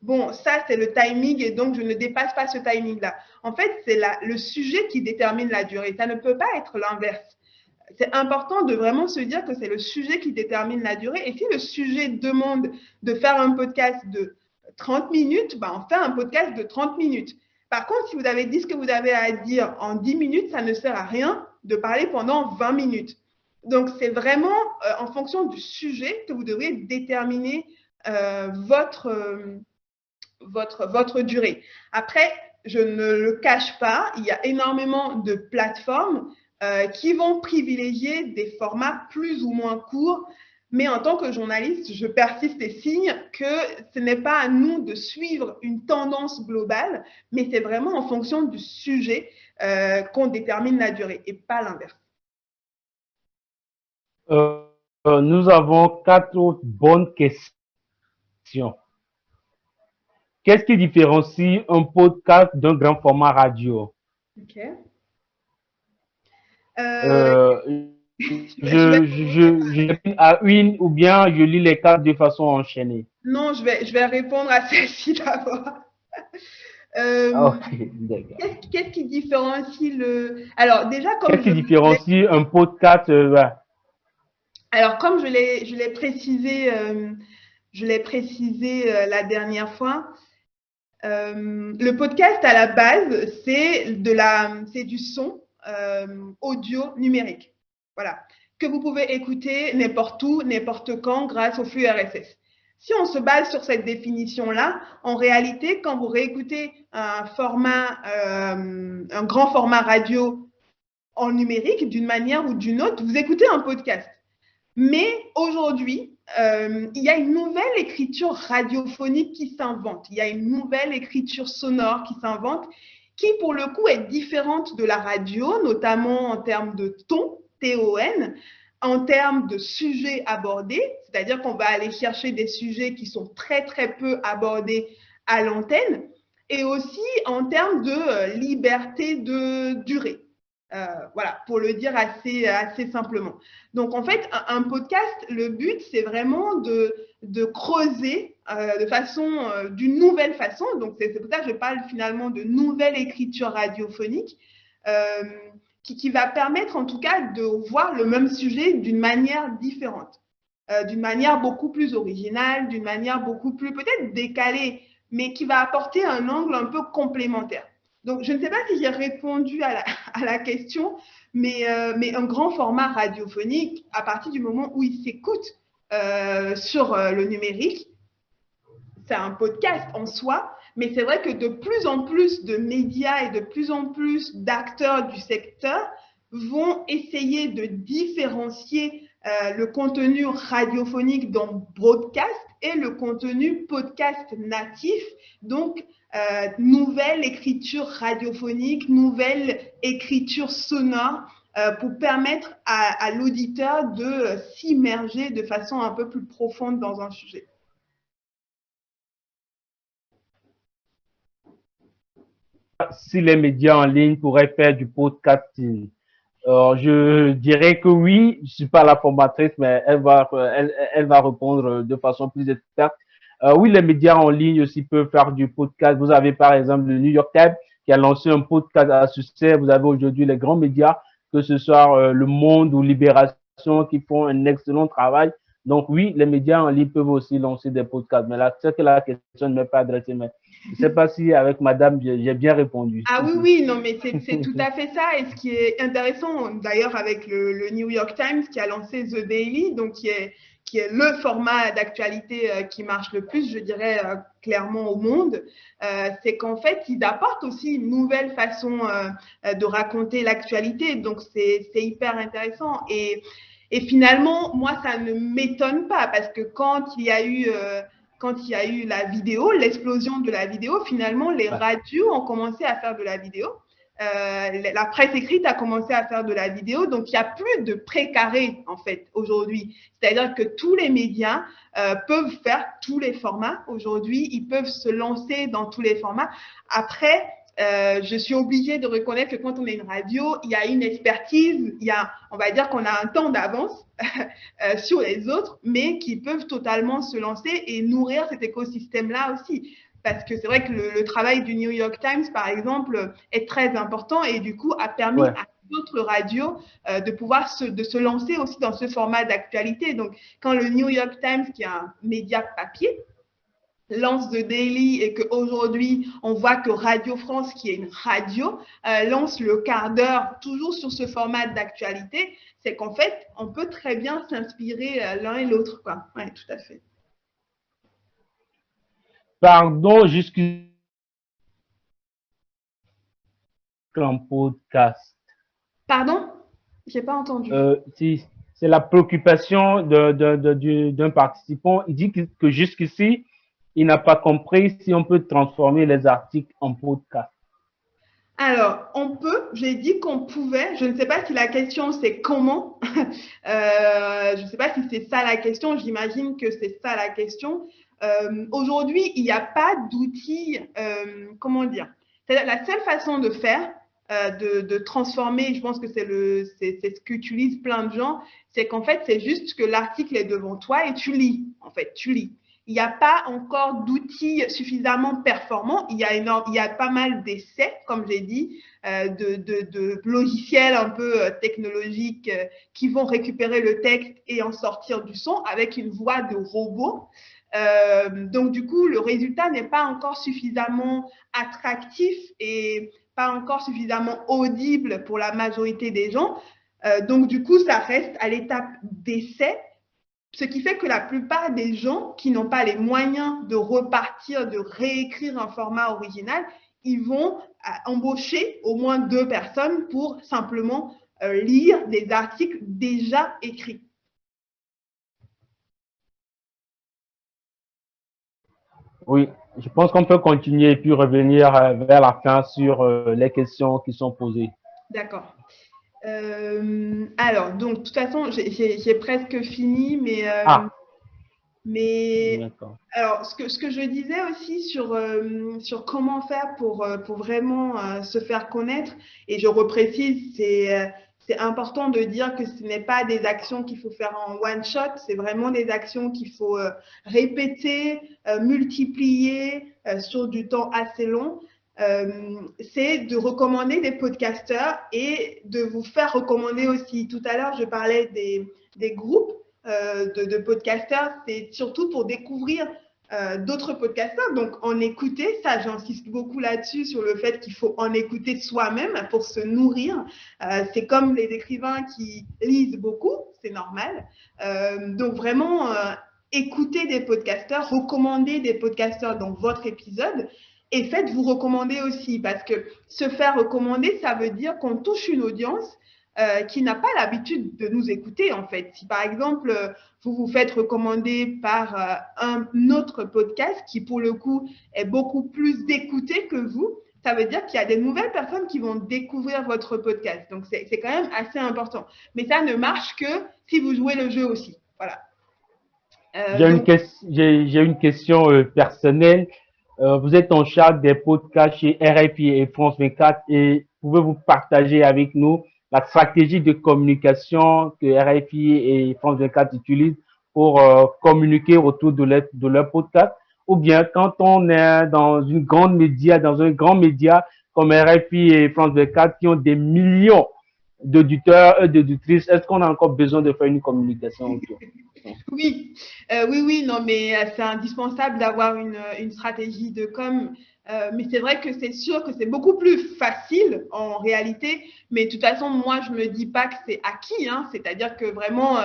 [SPEAKER 1] bon, ça, c'est le timing et donc je ne dépasse pas ce timing-là. En fait, c'est le sujet qui détermine la durée. Ça ne peut pas être l'inverse. C'est important de vraiment se dire que c'est le sujet qui détermine la durée. Et si le sujet demande de faire un podcast de 30 minutes, ben on fait un podcast de 30 minutes. Par contre, si vous avez dit ce que vous avez à dire en 10 minutes, ça ne sert à rien de parler pendant 20 minutes. Donc, c'est vraiment en fonction du sujet que vous devez déterminer votre durée. Après, je ne le cache pas, il y a énormément de plateformes qui vont privilégier des formats plus ou moins courts. Mais en tant que journaliste, je persiste et signe que ce n'est pas à nous de suivre une tendance globale, mais c'est vraiment en fonction du sujet qu'on détermine la durée et pas l'inverse.
[SPEAKER 2] Nous avons 4 autres bonnes questions. Qu'est-ce qui différencie un podcast d'un grand format radio?
[SPEAKER 1] Ok.
[SPEAKER 2] Je réponds à une ou bien je lis les 4 de façon enchaînée.
[SPEAKER 1] Non, je vais répondre à celle-ci d'abord. Qu'est-ce qui différencie le… Alors déjà, comme
[SPEAKER 2] qu'est-ce qui différencie un podcast
[SPEAKER 1] Alors, comme je l'ai précisé, la dernière fois, le podcast à la base, c'est du son audio numérique. Voilà. Que vous pouvez écouter n'importe où, n'importe quand grâce au flux RSS. Si on se base sur cette définition-là, en réalité, quand vous réécoutez un grand format radio en numérique, d'une manière ou d'une autre, vous écoutez un podcast. Mais aujourd'hui, il y a une nouvelle écriture radiophonique qui s'invente. Il y a une nouvelle écriture sonore qui s'invente, qui pour le coup est différente de la radio, notamment en termes de ton, T-O-N, en termes de sujets abordés, c'est-à-dire qu'on va aller chercher des sujets qui sont très très peu abordés à l'antenne, et aussi en termes de liberté de durée. Voilà, pour le dire assez simplement. Donc, en fait, un podcast, le but, c'est vraiment de creuser d'une nouvelle façon. Donc, c'est pour ça que je parle finalement de nouvelle écriture radiophonique qui va permettre en tout cas de voir le même sujet d'une manière différente, d'une manière beaucoup plus originale, d'une manière beaucoup plus peut-être décalée, mais qui va apporter un angle un peu complémentaire. Donc, je ne sais pas si j'ai répondu à la question, mais un grand format radiophonique, à partir du moment où il s'écoute sur le numérique, c'est un podcast en soi, mais c'est vrai que de plus en plus de médias et de plus en plus d'acteurs du secteur vont essayer de différencier le contenu radiophonique dans broadcast et le contenu podcast natif, donc nouvelle écriture radiophonique, nouvelle écriture sonore pour permettre à l'auditeur de s'immerger de façon un peu plus profonde dans un sujet.
[SPEAKER 2] Si les médias en ligne pourraient faire du podcasting, je dirais que oui, je suis pas la formatrice, mais elle va répondre de façon plus experte. Oui, les médias en ligne aussi peuvent faire du podcast. Vous avez par exemple le New York Times qui a lancé un podcast à succès. Vous avez aujourd'hui les grands médias, que ce soit Le Monde ou Libération, qui font un excellent travail. Donc oui, les médias en ligne peuvent aussi lancer des podcasts. Mais là, c'est que la question ne m'est pas adressée. Mais je ne sais pas si avec madame, j'ai bien répondu.
[SPEAKER 1] Ah oui, oui, non, mais c'est tout à fait ça. Et ce qui est intéressant, d'ailleurs, avec le New York Times qui a lancé The Daily, donc qui est le format d'actualité qui marche le plus, je dirais clairement au monde, c'est qu'en fait, ils apportent aussi une nouvelle façon de raconter l'actualité. Donc, c'est hyper intéressant. Et finalement, moi, ça ne m'étonne pas parce que quand il y a eu la vidéo, l'explosion de la vidéo, finalement, les radios ont commencé à faire de la vidéo. La presse écrite a commencé à faire de la vidéo. Donc, il n'y a plus de précaré, en fait, aujourd'hui. C'est-à-dire que tous les médias peuvent faire tous les formats. Aujourd'hui, ils peuvent se lancer dans tous les formats. Après, je suis obligée de reconnaître que quand on est une radio, il y a une expertise, on va dire qu'on a un temps d'avance sur les autres, mais qui peuvent totalement se lancer et nourrir cet écosystème-là aussi. parce que c'est vrai que le travail du New York Times, par exemple, est très important et du coup a permis
[SPEAKER 2] Ouais.
[SPEAKER 1] à d'autres radios de pouvoir de se lancer aussi dans ce format d'actualité. Donc, quand le New York Times, qui est un média papier, lance The Daily et qu'aujourd'hui, on voit que Radio France, qui est une radio, lance le quart d'heure toujours sur ce format d'actualité, c'est qu'en fait, on peut très bien s'inspirer l'un et l'autre, quoi. Oui, tout à fait.
[SPEAKER 2] Pardon, jusqu'en podcast.
[SPEAKER 1] Pardon? J'ai pas entendu.
[SPEAKER 2] Si c'est la préoccupation d'un participant, il dit que jusqu'ici, il n'a pas compris si on peut transformer les articles en podcast.
[SPEAKER 1] Alors, on peut, j'ai dit qu'on pouvait, je ne sais pas si la question c'est comment, je ne sais pas si c'est ça la question, j'imagine que c'est ça la question. Aujourd'hui, il n'y a pas d'outils, comment dire, c'est la seule façon de faire, de transformer, je pense que c'est ce qu'utilisent plein de gens, c'est qu'en fait, c'est juste que l'article est devant toi et tu lis, en fait, tu lis. Il n'y a pas encore d'outils suffisamment performants. Il y a pas mal d'essais, comme j'ai dit, de logiciels un peu technologiques qui vont récupérer le texte et en sortir du son avec une voix de robot. Donc, du coup, le résultat n'est pas encore suffisamment attractif et pas encore suffisamment audible pour la majorité des gens. Donc, du coup, ça reste à l'étape d'essai. Ce qui fait que la plupart des gens qui n'ont pas les moyens de repartir, de réécrire un format original, ils vont embaucher au moins 2 personnes pour simplement lire des articles déjà écrits.
[SPEAKER 2] Oui, je pense qu'on peut continuer et puis revenir vers la fin sur les questions qui sont posées.
[SPEAKER 1] D'accord. Alors, donc, de toute façon, j'ai presque fini,
[SPEAKER 2] Ah,
[SPEAKER 1] mais
[SPEAKER 2] d'accord.
[SPEAKER 1] alors, ce que je disais aussi sur comment faire pour vraiment se faire connaître, et je reprécise, c'est important de dire que ce n'est pas des actions qu'il faut faire en one shot, c'est vraiment des actions qu'il faut répéter, multiplier sur du temps assez long. C'est de recommander des podcasteurs et de vous faire recommander aussi. Tout à l'heure, je parlais des groupes de podcasteurs, c'est surtout pour découvrir d'autres podcasteurs. Donc, en écouter, ça, j'insiste beaucoup là-dessus, sur le fait qu'il faut en écouter soi-même pour se nourrir. C'est comme les écrivains qui lisent beaucoup, c'est normal. Donc, vraiment, écoutez des podcasteurs, recommandez des podcasteurs dans votre épisode. Et faites-vous recommander aussi, parce que se faire recommander, ça veut dire qu'on touche une audience qui n'a pas l'habitude de nous écouter, en fait. Si par exemple, vous vous faites recommander par un autre podcast qui, pour le coup, est beaucoup plus écouté que vous, ça veut dire qu'il y a des nouvelles personnes qui vont découvrir votre podcast. Donc, c'est quand même assez important. Mais ça ne marche que si vous jouez le jeu aussi. Voilà. Donc,
[SPEAKER 2] J'ai une question personnelle. Vous êtes en charge des podcasts chez RFI et France 24 et pouvez-vous partager avec nous la stratégie de communication que RFI et France 24 utilisent pour communiquer autour de leur podcast? Ou bien quand on est dans une grande média, dans un grand média comme RFI et France 24 qui ont des millions d'auditeurs et d'auditrices, est-ce qu'on a encore besoin de faire une communication autour?
[SPEAKER 1] oui, oui, non, mais c'est indispensable d'avoir une stratégie de com. Mais c'est vrai que c'est sûr que c'est beaucoup plus facile en réalité. Mais de toute façon, moi, je me dis pas que c'est acquis, hein. C'est-à-dire que vraiment,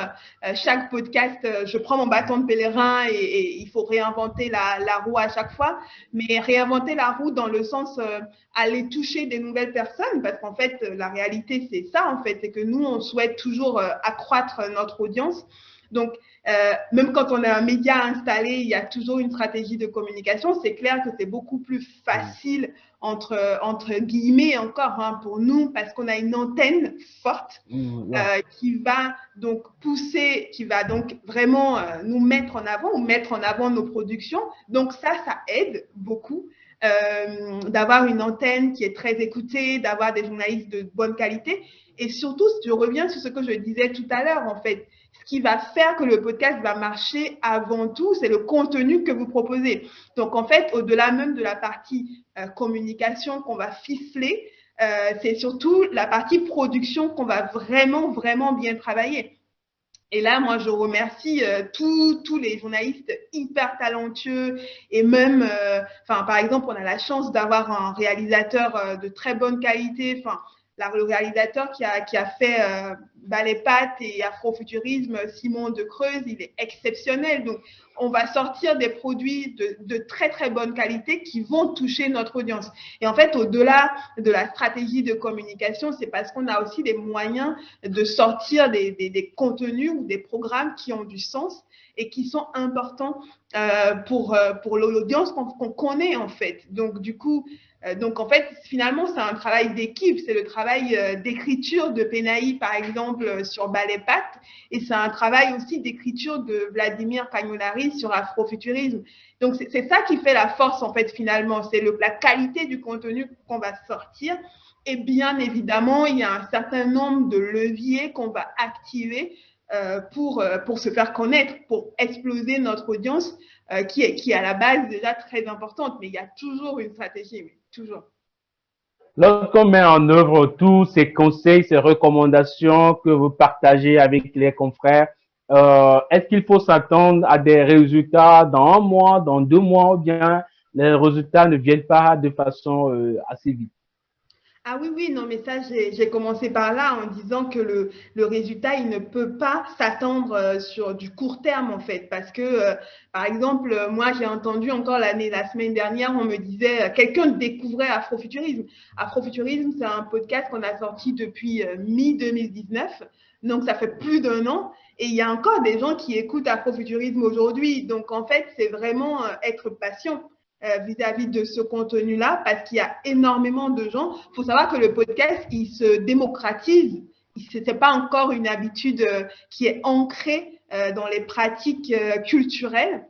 [SPEAKER 1] chaque podcast, je prends mon bâton de pèlerin et il faut réinventer la roue à chaque fois. Mais réinventer la roue dans le sens aller toucher des nouvelles personnes, parce qu'en fait, la réalité, c'est ça, en fait, c'est que nous, on souhaite toujours accroître notre audience. Donc, même quand on a un média installé, il y a toujours une stratégie de communication. C'est clair que c'est beaucoup plus facile, entre guillemets encore, hein, pour nous, parce qu'on a une antenne forte qui va donc pousser, qui va donc vraiment nous mettre en avant ou mettre en avant nos productions. Donc ça aide beaucoup. d'avoir une antenne qui est très écoutée, d'avoir des journalistes de bonne qualité. Et surtout, je reviens sur ce que je disais tout à l'heure, en fait. Ce qui va faire que le podcast va marcher avant tout, c'est le contenu que vous proposez. Donc, en fait, au-delà même de la partie communication qu'on va ficeler, c'est surtout la partie production qu'on va vraiment, vraiment bien travailler. Et là, moi, je remercie tous les journalistes hyper talentueux et même, par exemple, on a la chance d'avoir un réalisateur de très bonne qualité. Le réalisateur qui a fait Bas les pattes et Afrofuturisme, Simon de Creuse, il est exceptionnel. Donc, on va sortir des produits de très, très bonne qualité qui vont toucher notre audience. Et en fait, au-delà de la stratégie de communication, c'est parce qu'on a aussi des moyens de sortir des contenus ou des programmes qui ont du sens et qui sont importants pour l'audience qu'on connaît, en fait. Donc, du coup, en fait, finalement, c'est un travail d'équipe. C'est le travail d'écriture de Penaï, par exemple, sur Bas les pattes. Et c'est un travail aussi d'écriture de Vladimir Cagnolari sur Afrofuturisme. Donc, c'est ça qui fait la force, en fait, finalement. C'est la qualité du contenu qu'on va sortir. Et bien évidemment, il y a un certain nombre de leviers qu'on va activer pour se faire connaître, pour exploser notre audience, qui est à la base déjà très importante. Mais il y a toujours une stratégie, mais toujours.
[SPEAKER 2] Lorsqu'on met en œuvre tous ces conseils, ces recommandations que vous partagez avec les confrères, est-ce qu'il faut s'attendre à des résultats dans un mois, dans 2 mois, ou bien les résultats ne viennent pas de façon assez vite?
[SPEAKER 1] Ah oui, oui, non, mais ça, j'ai commencé par là en disant que le résultat, il ne peut pas s'attendre sur du court terme, en fait. Parce que, par exemple, moi, j'ai entendu encore la semaine dernière, on me disait, quelqu'un découvrait Afrofuturisme. Afrofuturisme, c'est un podcast qu'on a sorti depuis mi-2019. Donc, ça fait plus d'1 an. Et il y a encore des gens qui écoutent Afrofuturisme aujourd'hui. Donc, en fait, c'est vraiment être patient vis-à-vis de ce contenu-là parce qu'il y a énormément de gens. Il faut savoir que le podcast, il se démocratise. Ce n'est pas encore une habitude qui est ancrée dans les pratiques culturelles.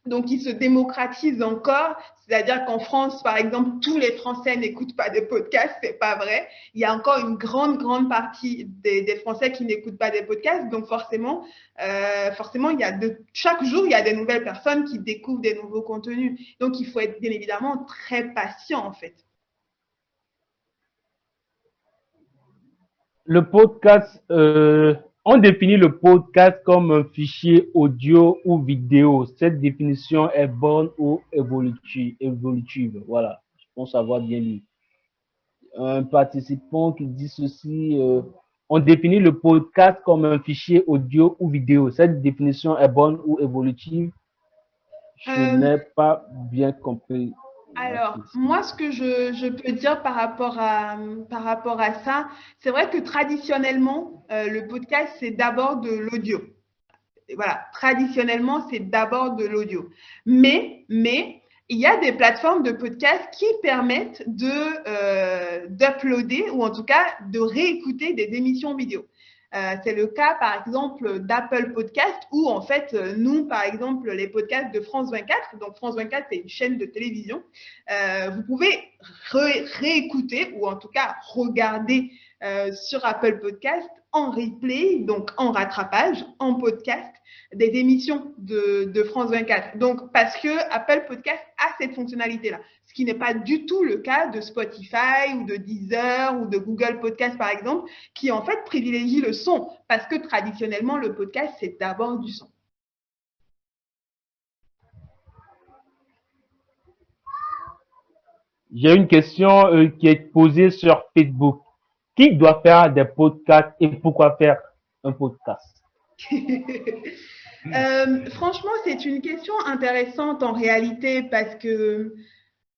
[SPEAKER 1] Donc, il se démocratise encore. C'est-à-dire qu'en France, par exemple, tous les Français n'écoutent pas de podcasts. C'est pas vrai. Il y a encore une grande, grande partie des Français qui n'écoutent pas des podcasts. Donc, forcément, chaque jour, il y a des nouvelles personnes qui découvrent des nouveaux contenus. Donc, il faut être bien évidemment très patient, en fait.
[SPEAKER 2] Le podcast, on définit le podcast comme un fichier audio ou vidéo. Cette définition est bonne ou évolutive? Voilà, je pense avoir bien lu. Un participant qui dit ceci, on définit le podcast comme un fichier audio ou vidéo. Cette définition est bonne ou évolutive? Je
[SPEAKER 1] Euh,
[SPEAKER 2] n'ai pas bien compris la
[SPEAKER 1] Alors,
[SPEAKER 2] question.
[SPEAKER 1] moi, ce que je peux dire par rapport à ça, c'est vrai que traditionnellement, le podcast, c'est d'abord de l'audio. Voilà, traditionnellement, c'est d'abord de l'audio. Mais, il y a des plateformes de podcast qui permettent d'uploader ou en tout cas de réécouter des émissions vidéo. C'est le cas, par exemple, d'Apple Podcast où, en fait, nous, par exemple, les podcasts de France 24, donc France 24, c'est une chaîne de télévision, vous pouvez réécouter ou en tout cas regarder sur Apple Podcast en replay, donc en rattrapage, en podcast, des émissions de France 24. Donc, parce que Apple Podcast a cette fonctionnalité-là, ce qui n'est pas du tout le cas de Spotify ou de Deezer ou de Google Podcast, par exemple, qui en fait privilégie le son, parce que traditionnellement, le podcast, c'est d'abord du son.
[SPEAKER 2] J'ai une question qui est posée sur Facebook. Qui doit faire des podcasts et pourquoi faire un podcast?
[SPEAKER 1] Franchement, c'est une question intéressante en réalité parce que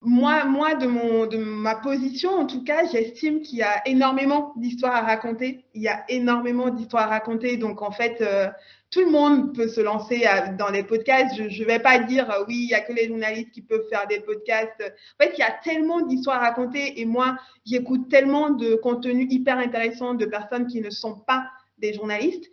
[SPEAKER 1] moi, de ma position, en tout cas, j'estime qu'il y a énormément d'histoires à raconter. Il y a énormément d'histoires à raconter. Donc, en fait, tout le monde peut se lancer dans les podcasts. Je ne vais pas dire, oui, il n'y a que les journalistes qui peuvent faire des podcasts. En fait, il y a tellement d'histoires à raconter. Et moi, j'écoute tellement de contenus hyper intéressants de personnes qui ne sont pas des journalistes,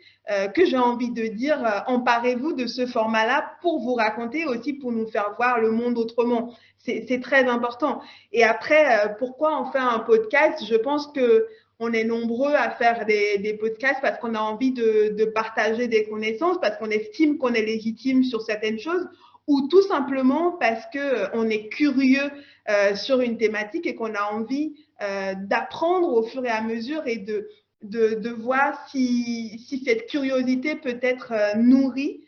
[SPEAKER 1] que j'ai envie de dire, emparez-vous de ce format-là pour vous raconter aussi, pour nous faire voir le monde autrement. C'est très important. Et après, pourquoi on fait un podcast? Je pense que on est nombreux à faire des podcasts parce qu'on a envie de partager des connaissances, parce qu'on estime qu'on est légitime sur certaines choses, ou tout simplement parce qu'on est curieux sur une thématique et qu'on a envie d'apprendre au fur et à mesure et de voir si cette curiosité peut être nourrie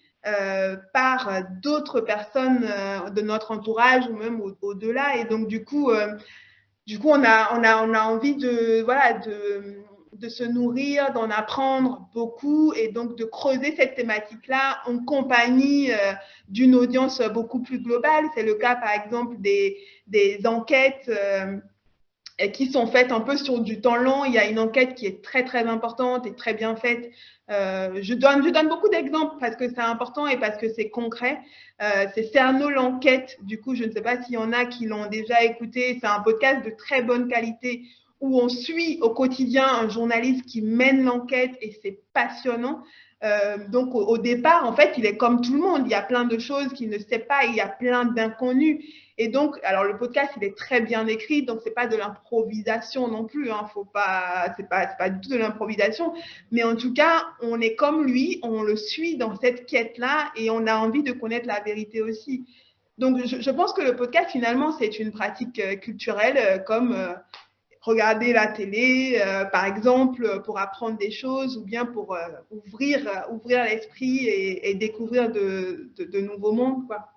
[SPEAKER 1] par d'autres personnes de notre entourage ou même au-delà. Et donc, du coup, on a envie voilà, de se nourrir, d'en apprendre beaucoup et donc de creuser cette thématique-là en compagnie d'une audience beaucoup plus globale. C'est le cas, par exemple, des enquêtes qui sont faites un peu sur du temps long. Il y a une enquête qui est très, très importante et très bien faite. Je donne beaucoup d'exemples parce que c'est important et parce que c'est concret. C'est Cerno l'enquête. Du coup, je ne sais pas s'il y en a qui l'ont déjà écouté. C'est un podcast de très bonne qualité où on suit au quotidien un journaliste qui mène l'enquête et c'est passionnant. Donc, au départ, en fait, il est comme tout le monde. Il y a plein de choses qu'il ne sait pas. Il y a plein d'inconnus. Et donc, alors le podcast, il est très bien écrit, donc c'est pas de l'improvisation non plus. Faut pas, c'est pas du tout de l'improvisation. Mais en tout cas, on est comme lui, on le suit dans cette quête-là et on a envie de connaître la vérité aussi. Donc, je pense que le podcast, finalement, c'est une pratique culturelle comme regarder la télé, par exemple, pour apprendre des choses ou bien pour ouvrir l'esprit et découvrir de nouveaux mondes, quoi.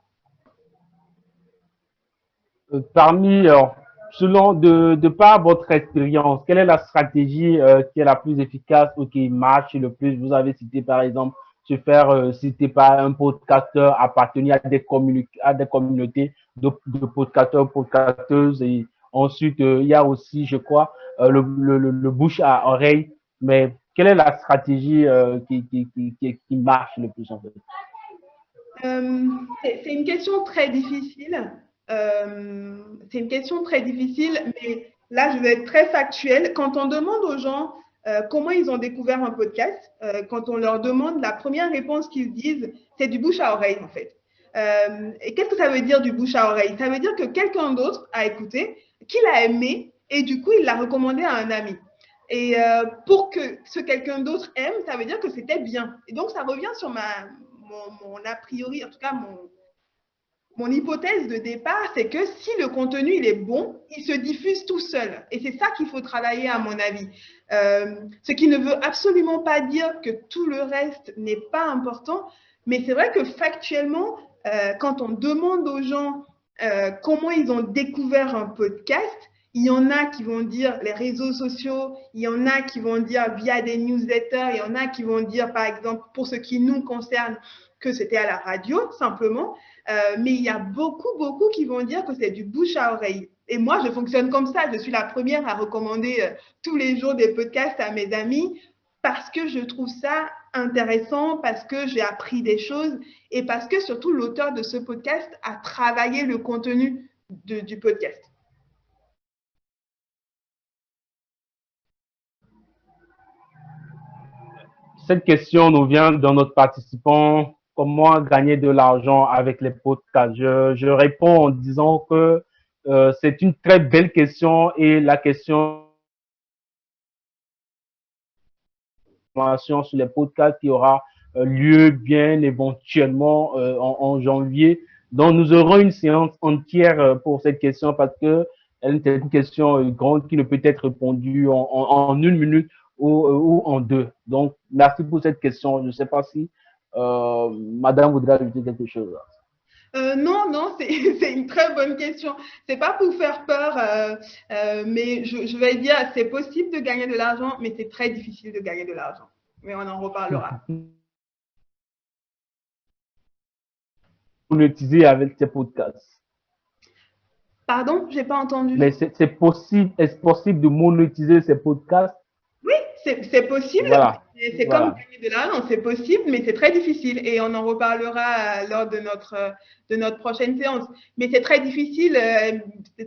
[SPEAKER 2] Parmi, selon de par votre expérience, quelle est la stratégie qui est la plus efficace ou qui marche le plus? Vous avez cité par exemple se faire citer par un podcasteur, appartenir à des communautés de podcasteurs, podcasteuses et ensuite il y a aussi, je crois, le bouche à oreille. Mais quelle est la stratégie qui marche le plus en fait?
[SPEAKER 1] C'est une question très difficile. C'est une question très difficile, mais là, je vais être très factuelle. Quand on demande aux gens comment ils ont découvert un podcast, quand on leur demande, la première réponse qu'ils disent, c'est du bouche à oreille, en fait. Et qu'est-ce que ça veut dire du bouche à oreille? Ça veut dire que quelqu'un d'autre a écouté, qu'il a aimé, et du coup, il l'a recommandé à un ami. Et pour que ce quelqu'un d'autre aime, ça veut dire que c'était bien. Et donc, ça revient sur mon a priori, en tout cas mon hypothèse de départ, c'est que si le contenu il est bon, il se diffuse tout seul. Et c'est ça qu'il faut travailler à mon avis. Ce qui ne veut absolument pas dire que tout le reste n'est pas important, mais c'est vrai que factuellement, quand on demande aux gens comment ils ont découvert un podcast, il y en a qui vont dire les réseaux sociaux, il y en a qui vont dire via des newsletters, il y en a qui vont dire, par exemple, pour ce qui nous concerne, que c'était à la radio, simplement. Mais il y a beaucoup qui vont dire que c'est du bouche à oreille. Et moi, je fonctionne comme ça. Je suis la première à recommander tous les jours des podcasts à mes amis parce que je trouve ça intéressant, parce que j'ai appris des choses et parce que surtout l'auteur de ce podcast a travaillé le contenu du podcast.
[SPEAKER 2] Cette question nous vient de notre participant. Comment gagner de l'argent avec les podcasts? Je réponds en disant que c'est une très belle question et la question sur les podcasts qui aura lieu bien éventuellement en janvier. Donc, nous aurons une séance entière pour cette question parce que c'est une question grande qui ne peut être répondue en une minute ou en deux. Donc, merci pour cette question. Je ne sais pas si Madame voudrait ajouter quelque chose.
[SPEAKER 1] Non, c'est une très bonne question. C'est pas pour faire peur, mais je vais dire, c'est possible de gagner de l'argent, mais c'est très difficile de gagner de l'argent. Mais on en reparlera.
[SPEAKER 2] Monétiser avec ces podcasts.
[SPEAKER 1] Pardon, j'ai pas entendu.
[SPEAKER 2] Mais c'est possible, est-ce possible de monétiser ces podcasts?
[SPEAKER 1] Oui, C'est possible,
[SPEAKER 2] Voilà.
[SPEAKER 1] c'est comme
[SPEAKER 2] Voilà.
[SPEAKER 1] gagner de l'argent, c'est possible, mais c'est très difficile et on en reparlera lors de notre prochaine séance. Mais c'est très difficile,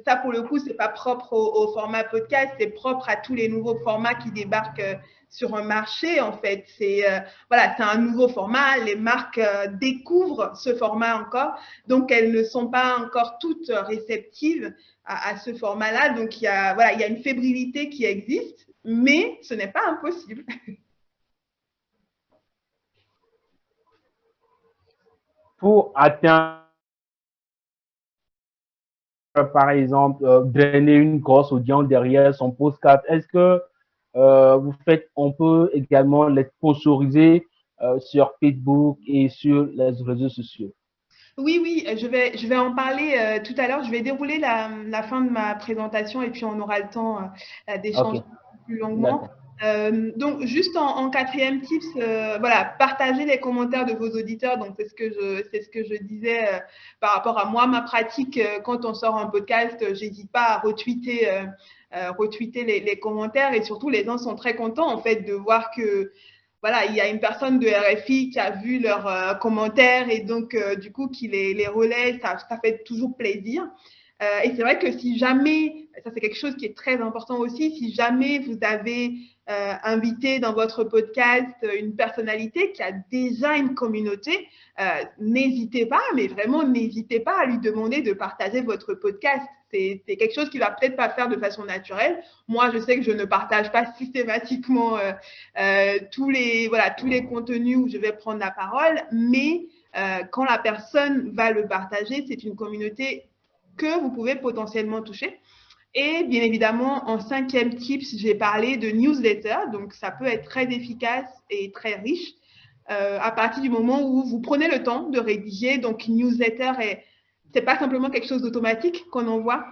[SPEAKER 1] ça pour le coup, c'est pas propre au format podcast, c'est propre à tous les nouveaux formats qui débarquent sur un marché en fait. Voilà, c'est un nouveau format, les marques découvrent ce format encore, donc elles ne sont pas encore toutes réceptives à ce format-là. Donc voilà, il y a une fébrilité qui existe, mais ce n'est pas impossible.
[SPEAKER 2] Pour atteindre, par exemple, drainer une grosse audience derrière son podcast, est-ce que on peut également les sponsoriser sur Facebook et sur les réseaux sociaux?
[SPEAKER 1] Oui, oui, je vais en parler tout à l'heure. Je vais dérouler la fin de ma présentation et puis on aura le temps d'échanger
[SPEAKER 2] Ok,
[SPEAKER 1] plus longuement.
[SPEAKER 2] d'accord.
[SPEAKER 1] Donc, juste en quatrième tips, voilà, partagez les commentaires de vos auditeurs. Donc, c'est ce que je disais par rapport à moi, ma pratique. Quand on sort un podcast, j'hésite pas à retweeter les commentaires et surtout, les gens sont très contents en fait de voir que voilà, il y a une personne de RFI qui a vu leurs commentaires et donc du coup qui les relaie, ça fait toujours plaisir. Et c'est vrai que si jamais, ça c'est quelque chose qui est très important aussi, si jamais vous avez invité dans votre podcast une personnalité qui a déjà une communauté, n'hésitez pas, mais vraiment n'hésitez pas à lui demander de partager votre podcast. C'est quelque chose qu'il va peut-être pas faire de façon naturelle. Moi, je sais que je ne partage pas systématiquement tous les contenus où je vais prendre la parole, mais quand la personne va le partager, c'est une communauté que vous pouvez potentiellement toucher. Et bien évidemment, en cinquième tips, j'ai parlé de newsletter. Donc, ça peut être très efficace et très riche à partir du moment où vous prenez le temps de rédiger. Donc, newsletter, c'est pas simplement quelque chose d'automatique qu'on envoie.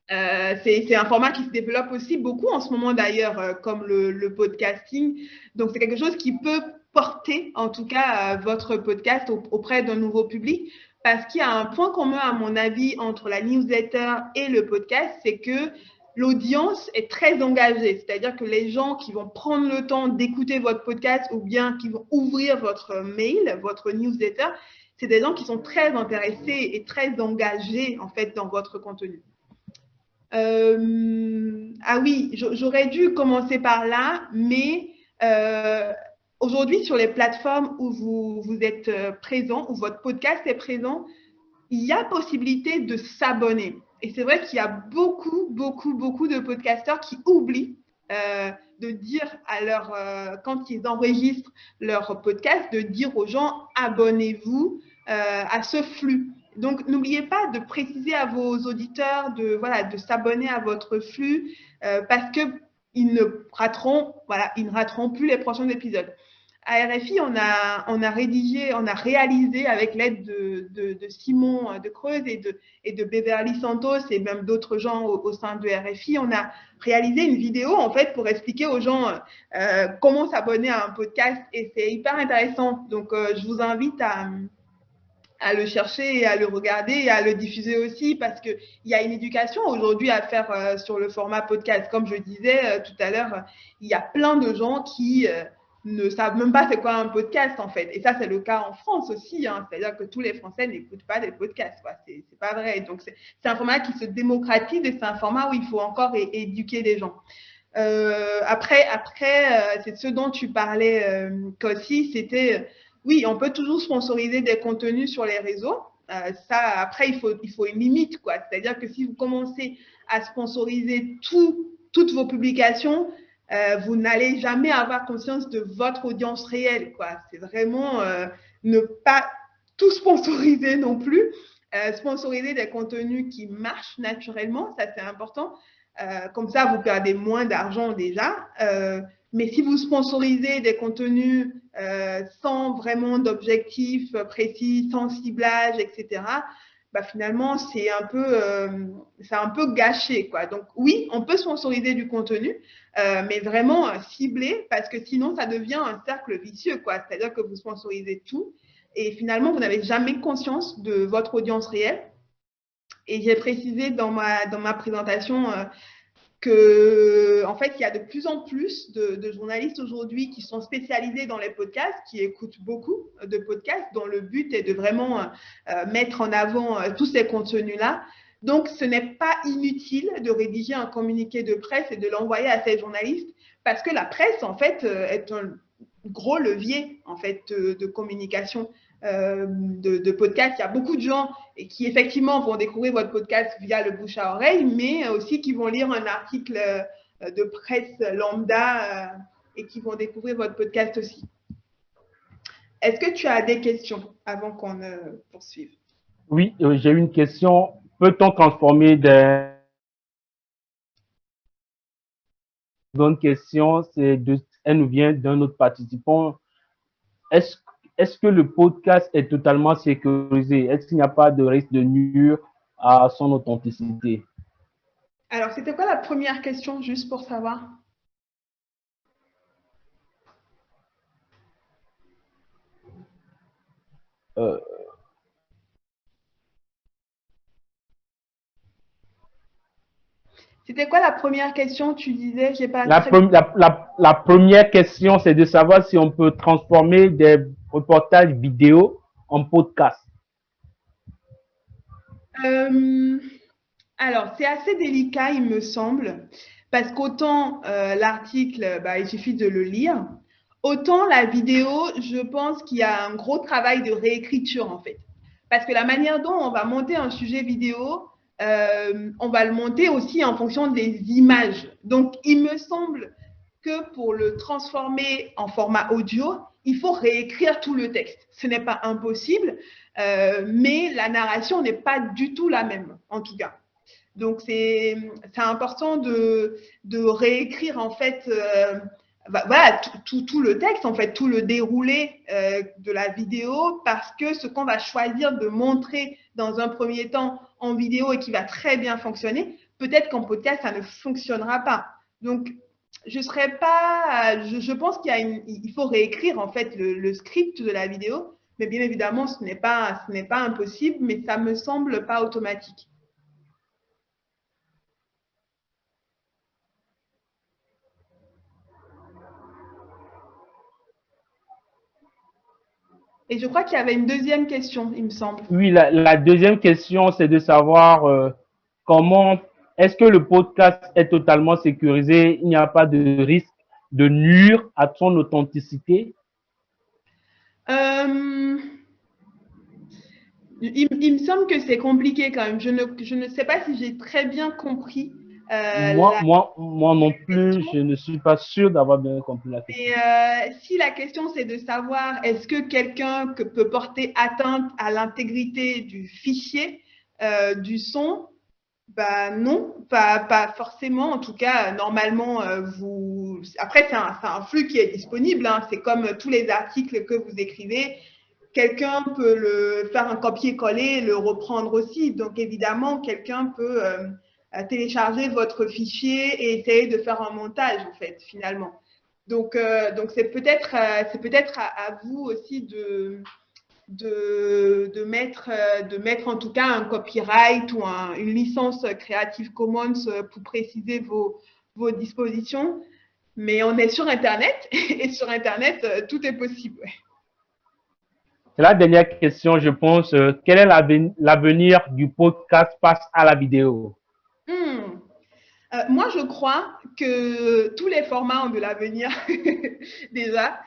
[SPEAKER 1] C'est un format qui se développe aussi beaucoup en ce moment d'ailleurs, comme le podcasting. Donc, c'est quelque chose qui peut porter en tout cas votre podcast auprès d'un nouveau public parce qu'il y a un point commun à mon avis entre la newsletter et le podcast, c'est que l'audience est très engagée. C'est-à-dire que les gens qui vont prendre le temps d'écouter votre podcast ou bien qui vont ouvrir votre mail, votre newsletter, c'est des gens qui sont très intéressés et très engagés en fait dans votre contenu. Ah oui, j'aurais dû commencer par là, mais aujourd'hui, sur les plateformes où vous êtes présent, où votre podcast est présent, il y a possibilité de s'abonner. Et c'est vrai qu'il y a beaucoup de podcasteurs qui oublient de dire quand ils enregistrent leur podcast, de dire aux gens abonnez-vous à ce flux. Donc, n'oubliez pas de préciser à vos auditeurs de s'abonner à votre flux parce qu'ils ne rateront plus les prochains épisodes. À RFI, on a réalisé avec l'aide de Simon de Creuse et de Beverly Santos et même d'autres gens au sein de RFI, on a réalisé une vidéo en fait pour expliquer aux gens comment s'abonner à un podcast et c'est hyper intéressant. Donc, je vous invite à le chercher et à le regarder et à le diffuser aussi parce qu'il y a une éducation aujourd'hui à faire sur le format podcast. Comme je disais tout à l'heure, il y a plein de gens qui ne savent même pas c'est quoi un podcast en fait. Et ça, c'est le cas en France aussi. Hein. C'est-à-dire que tous les Français n'écoutent pas des podcasts. C'est pas vrai. Donc, c'est un format qui se démocratise et c'est un format où il faut encore éduquer les gens. Après c'est ce dont tu parlais, Kossi, c'était oui, on peut toujours sponsoriser des contenus sur les réseaux. Ça, après, il faut une limite, quoi. C'est-à-dire que si vous commencez à sponsoriser toutes vos publications, vous n'allez jamais avoir conscience de votre audience réelle, quoi. C'est vraiment ne pas tout sponsoriser non plus. Sponsoriser des contenus qui marchent naturellement, ça c'est important. Comme ça, vous perdez moins d'argent déjà. Mais si vous sponsorisez des contenus sans vraiment d'objectifs précis, sans ciblage, etc., bah finalement, c'est un peu gâché, quoi. Donc, oui, on peut sponsoriser du contenu, mais vraiment ciblé, parce que sinon, ça devient un cercle vicieux, quoi. C'est-à-dire que vous sponsorisez tout et finalement, vous n'avez jamais conscience de votre audience réelle. Et j'ai précisé dans ma présentation que, en fait, il y a de plus en plus de journalistes aujourd'hui qui sont spécialisés dans les podcasts, qui écoutent beaucoup de podcasts, dont le but est de vraiment mettre en avant tous ces contenus-là. Donc, ce n'est pas inutile de rédiger un communiqué de presse et de l'envoyer à ces journalistes, parce que la presse, en fait, est un gros levier, en fait, de communication. De podcast. Il y a beaucoup de gens qui effectivement vont découvrir votre podcast via le bouche à oreille, mais aussi qui vont lire un article de presse lambda et qui vont découvrir votre podcast aussi. Est-ce que tu as des questions avant qu'on poursuive?
[SPEAKER 2] Oui, j'ai une question. Peut-on transformer des... Bonne question, elle nous vient d'un autre participant. Est-ce que le podcast est totalement sécurisé? Est-ce qu'il n'y a pas de risque de nuire à son authenticité?
[SPEAKER 1] Alors, c'était quoi la première question, juste pour savoir? C'était quoi la première question? Tu disais, j'ai pas
[SPEAKER 2] La,
[SPEAKER 1] très...
[SPEAKER 2] la première question, c'est de savoir si on peut transformer des reportages vidéo en podcast.
[SPEAKER 1] Alors, c'est assez délicat, il me semble, parce qu'autant l'article, il suffit de le lire, autant la vidéo, je pense qu'il y a un gros travail de réécriture, en fait. Parce que la manière dont on va monter un sujet vidéo, on va le monter aussi en fonction des images. Donc, il me semble que pour le transformer en format audio, il faut réécrire tout le texte. Ce n'est pas impossible, mais la narration n'est pas du tout la même, en tout cas. Donc, c'est important de réécrire, en fait, voilà, tout le texte, en fait, tout le déroulé de la vidéo, parce que ce qu'on va choisir de montrer dans un premier temps en vidéo et qui va très bien fonctionner, peut-être qu'en podcast, ça ne fonctionnera pas. Donc, je pense il faut réécrire, en fait, le script de la vidéo, mais bien évidemment, ce n'est pas impossible, mais ça me semble pas automatique. Et je crois qu'il y avait une deuxième question, il me semble.
[SPEAKER 2] Oui, la deuxième question, c'est de savoir comment est-ce que le podcast est totalement sécurisé? Il n'y a pas de risque de nuire à son authenticité?
[SPEAKER 1] Il me semble que c'est compliqué quand même. Je ne sais pas si j'ai très bien compris
[SPEAKER 2] Moi non plus,
[SPEAKER 1] question.
[SPEAKER 2] je ne suis pas sûr d'avoir bien compris la question.
[SPEAKER 1] Mais si la question c'est de savoir est-ce que quelqu'un peut porter atteinte à l'intégrité du fichier, du son, bah non, pas forcément. En tout cas, normalement, après, c'est un flux qui est disponible, hein. C'est comme tous les articles que vous écrivez. Quelqu'un peut le faire un copier-coller et le reprendre aussi. Donc, évidemment, quelqu'un peut télécharger votre fichier et essayer de faire un montage, en fait, finalement. Donc c'est peut-être à vous aussi de mettre en tout cas un copyright ou une licence Creative Commons pour préciser vos dispositions. Mais on est sur Internet et sur Internet, tout est possible. Ouais.
[SPEAKER 2] C'est la dernière question, je pense. Quel est l'avenir du podcast face à la vidéo?
[SPEAKER 1] Moi, je crois que tous les formats ont de l'avenir déjà.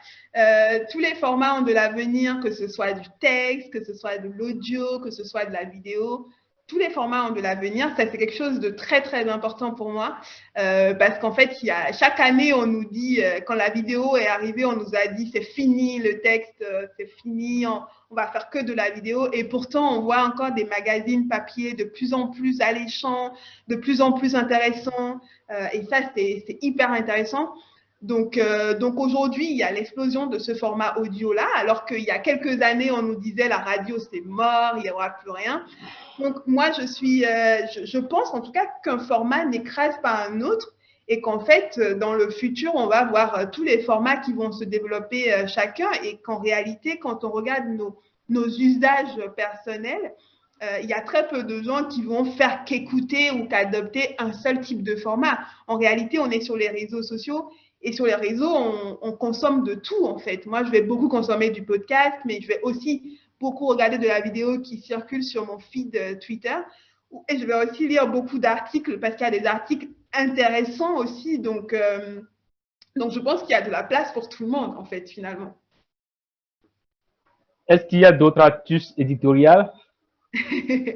[SPEAKER 1] Tous les formats ont de l'avenir, que ce soit du texte, que ce soit de l'audio, que ce soit de la vidéo. Tous les formats ont de l'avenir. Ça, c'est quelque chose de très, très important pour moi. Parce qu'en fait, chaque année, on nous dit, quand la vidéo est arrivée, on nous a dit, c'est fini le texte, c'est fini, on va faire que de la vidéo. Et pourtant, on voit encore des magazines papier de plus en plus alléchants, de plus en plus intéressants. Et ça, c'est hyper intéressant. Donc aujourd'hui, il y a l'explosion de ce format audio-là, alors qu'il y a quelques années, on nous disait la radio, c'est mort, il n'y aura plus rien. Donc moi, je pense en tout cas qu'un format n'écrase pas un autre et qu'en fait, dans le futur, on va voir tous les formats qui vont se développer chacun et qu'en réalité, quand on regarde nos usages personnels, il y a très peu de gens qui vont faire qu'écouter ou qu'adopter un seul type de format. En réalité, on est sur les réseaux sociaux et sur les réseaux, on consomme de tout en fait. Moi, je vais beaucoup consommer du podcast, mais je vais aussi beaucoup regarder de la vidéo qui circule sur mon feed Twitter. Et je vais aussi lire beaucoup d'articles parce qu'il y a des articles intéressants aussi. Donc je pense qu'il y a de la place pour tout le monde en fait finalement.
[SPEAKER 2] Est-ce qu'il y a d'autres astuces éditoriales?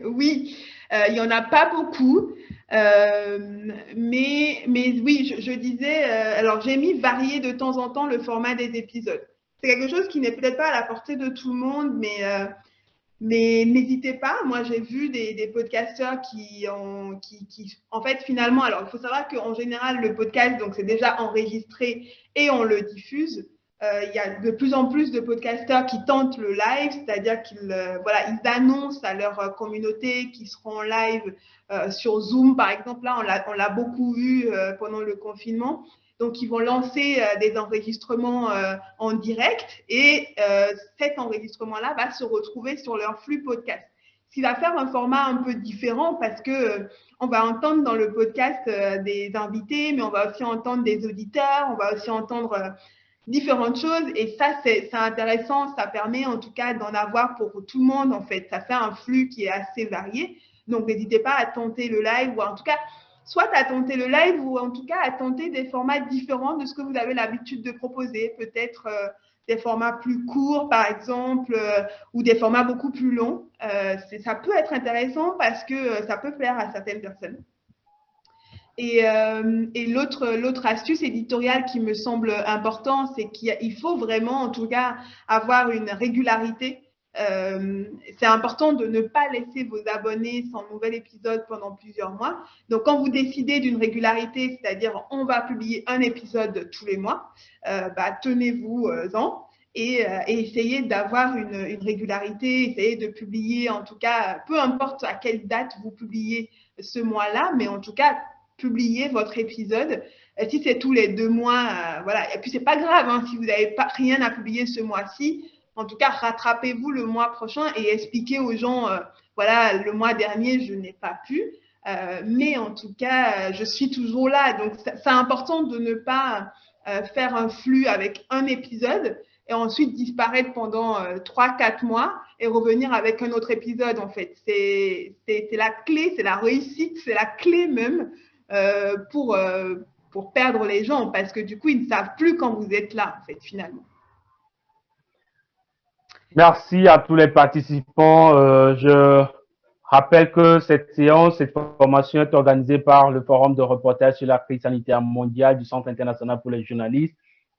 [SPEAKER 1] Oui, il n'y en a pas beaucoup. Mais oui, je disais, alors j'ai mis varier de temps en temps le format des épisodes. C'est quelque chose qui n'est peut-être pas à la portée de tout le monde, mais n'hésitez pas. Moi, j'ai vu des podcasteurs en fait, finalement, alors il faut savoir qu'en général, le podcast, donc c'est déjà enregistré et on le diffuse. Il y a de plus en plus de podcasteurs qui tentent le live, c'est-à-dire voilà, ils annoncent à leur communauté qu'ils seront en live sur Zoom, par exemple. Là, on l'a beaucoup vu pendant le confinement. Donc, ils vont lancer des enregistrements en direct et cet enregistrement-là va se retrouver sur leur flux podcast. Ce qui va faire un format un peu différent parce que on va entendre dans le podcast des invités, mais on va aussi entendre des auditeurs, on va aussi entendre différentes choses et ça c'est intéressant, ça permet en tout cas d'en avoir pour tout le monde en fait, ça fait un flux qui est assez varié, donc n'hésitez pas à tenter le live ou en tout cas soit à tenter le live ou en tout cas à tenter des formats différents de ce que vous avez l'habitude de proposer, peut-être des formats plus courts par exemple ou des formats beaucoup plus longs, ça peut être intéressant parce que ça peut plaire à certaines personnes. Et l'autre astuce éditoriale qui me semble important, c'est qu'il faut vraiment, en tout cas, avoir une régularité. C'est important de ne pas laisser vos abonnés sans nouvel épisode pendant plusieurs mois. Donc, quand vous décidez d'une régularité, c'est-à-dire on va publier un épisode tous les mois, tenez-vous-en. Et essayez d'avoir une régularité, essayez de publier, en tout cas, peu importe à quelle date vous publiez ce mois-là, mais en tout cas, publier votre épisode. Si c'est tous les 2 mois, voilà. Et puis, c'est pas grave hein, si vous n'avez rien à publier ce mois-ci. En tout cas, rattrapez-vous le mois prochain et expliquez aux gens, voilà, le mois dernier, je n'ai pas pu. Mais en tout cas, je suis toujours là. Donc, c'est important de ne pas faire un flux avec un épisode et ensuite disparaître pendant 3-4 mois et revenir avec un autre épisode, en fait. C'est la clé, c'est la réussite, c'est la clé même pour perdre les gens parce que du coup, ils ne savent plus quand vous êtes là, en fait, finalement.
[SPEAKER 2] Merci à tous les participants. Je rappelle que cette séance, cette formation est organisée par le Forum de reportage sur la crise sanitaire mondiale du Centre international pour les journalistes.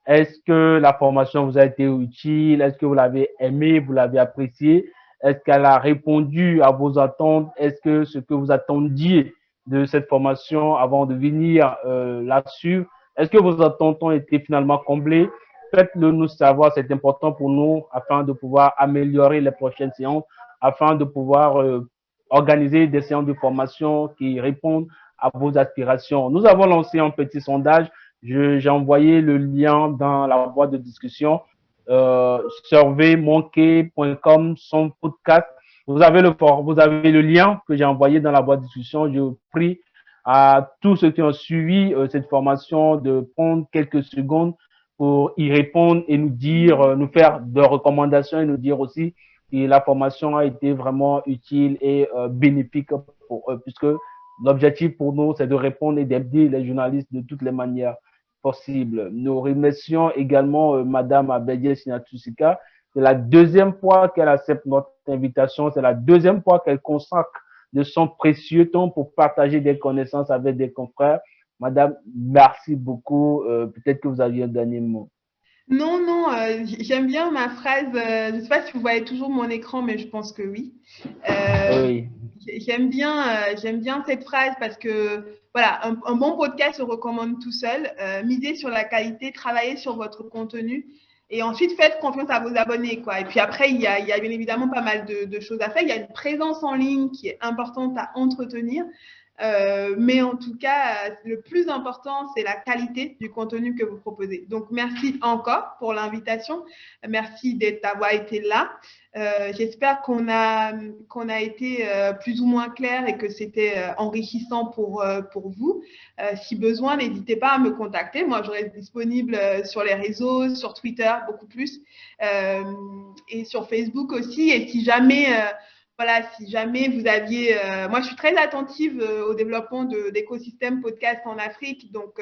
[SPEAKER 2] Est-ce que la formation vous a été utile? Est-ce que vous l'avez aimée? Vous l'avez appréciée? Est-ce qu'elle a répondu à vos attentes? Est-ce que ce que vous attendiez de cette formation avant de venir la suivre, est-ce que vos attentes ont été finalement comblées? Faites-le nous savoir, c'est important pour nous afin de pouvoir améliorer les prochaines séances, afin de pouvoir organiser des séances de formation qui répondent à vos aspirations. Nous avons lancé un petit sondage. J'ai envoyé le lien dans la boîte de discussion. Surveymonkey.com, son podcast. Vous avez le lien que j'ai envoyé dans la boîte de discussion. Je prie à tous ceux qui ont suivi cette formation de prendre quelques secondes pour y répondre et nous dire, nous faire des recommandations et nous dire aussi si la formation a été vraiment utile et bénéfique pour eux, puisque l'objectif pour nous, c'est de répondre et d'aider les journalistes de toutes les manières possibles. Nous remercions également Madame Abedie Sinatusika. C'est la deuxième fois qu'elle accepte notre invitation. C'est la deuxième fois qu'elle consacre de son précieux temps pour partager des connaissances avec des confrères. Madame, merci beaucoup. Peut-être que vous aviez un dernier mot.
[SPEAKER 1] Non, non, j'aime bien ma phrase. Je ne sais pas si vous voyez toujours mon écran, mais je pense que oui.
[SPEAKER 2] Oui.
[SPEAKER 1] J'aime bien cette phrase parce que voilà, un bon podcast se recommande tout seul. Misez sur la qualité, travaillez sur votre contenu et ensuite faites confiance à vos abonnés, quoi. Et puis après, il y a bien évidemment pas mal de choses à faire. Il y a une présence en ligne qui est importante à entretenir. Mais en tout cas, le plus important, c'est la qualité du contenu que vous proposez. Donc, merci encore pour l'invitation. Merci d'avoir été là. J'espère qu'on a été plus ou moins clair et que c'était enrichissant pour vous. Si besoin, n'hésitez pas à me contacter. Moi, je reste disponible sur les réseaux, sur Twitter beaucoup plus, et sur Facebook aussi. Et si jamais voilà, si jamais vous aviez, moi je suis très attentive au développement d'écosystèmes podcast en Afrique, donc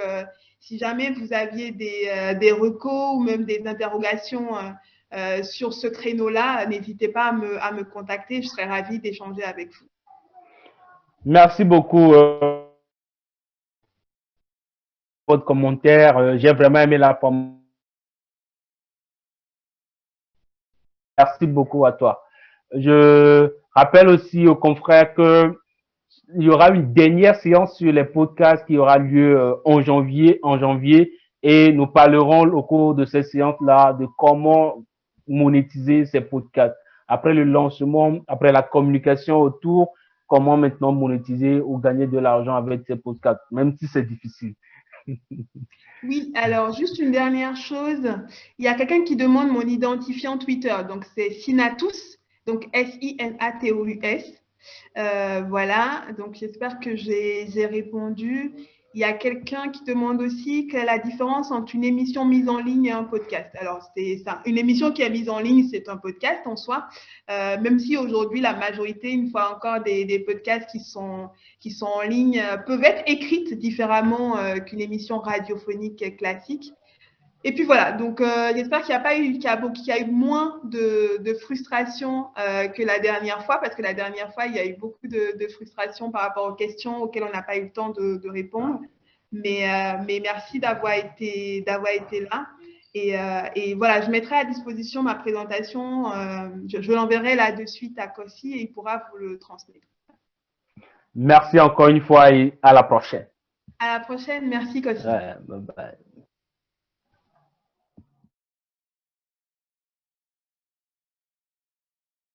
[SPEAKER 1] si jamais vous aviez des recos ou même des interrogations sur ce créneau-là, n'hésitez pas à me contacter, je serais ravie d'échanger avec vous.
[SPEAKER 2] Merci beaucoup pour votre commentaire. J'ai vraiment aimé la forme. Merci beaucoup à toi. Je rappelle aussi aux confrères que il y aura une dernière séance sur les podcasts qui aura lieu en janvier, et nous parlerons au cours de cette séance-là de comment monétiser ces podcasts. Après le lancement, après la communication autour, comment maintenant monétiser ou gagner de l'argent avec ces podcasts, même si c'est difficile.
[SPEAKER 1] Oui, alors juste une dernière chose. Il y a quelqu'un qui demande mon identifiant Twitter. Donc c'est Sinatus, donc Sinatus. Voilà, donc j'espère que j'ai répondu. Il y a quelqu'un qui demande aussi quelle est la différence entre une émission mise en ligne et un podcast. Alors, c'est ça. Une émission qui est mise en ligne, c'est un podcast en soi, même si aujourd'hui, la majorité, une fois encore, des podcasts qui sont en ligne peuvent être écrites différemment qu'une émission radiophonique classique. Et puis voilà, donc j'espère qu'il y a eu moins de frustration que la dernière fois, parce que la dernière fois, il y a eu beaucoup de frustration par rapport aux questions auxquelles on n'a pas eu le temps de répondre. Mais merci d'avoir été là. Et voilà, je mettrai à disposition ma présentation. Je l'enverrai là de suite à Kossi et il pourra vous le transmettre.
[SPEAKER 2] Merci encore une fois et à la prochaine.
[SPEAKER 1] À la prochaine. Merci, Kossi.
[SPEAKER 2] Ouais, bye bye.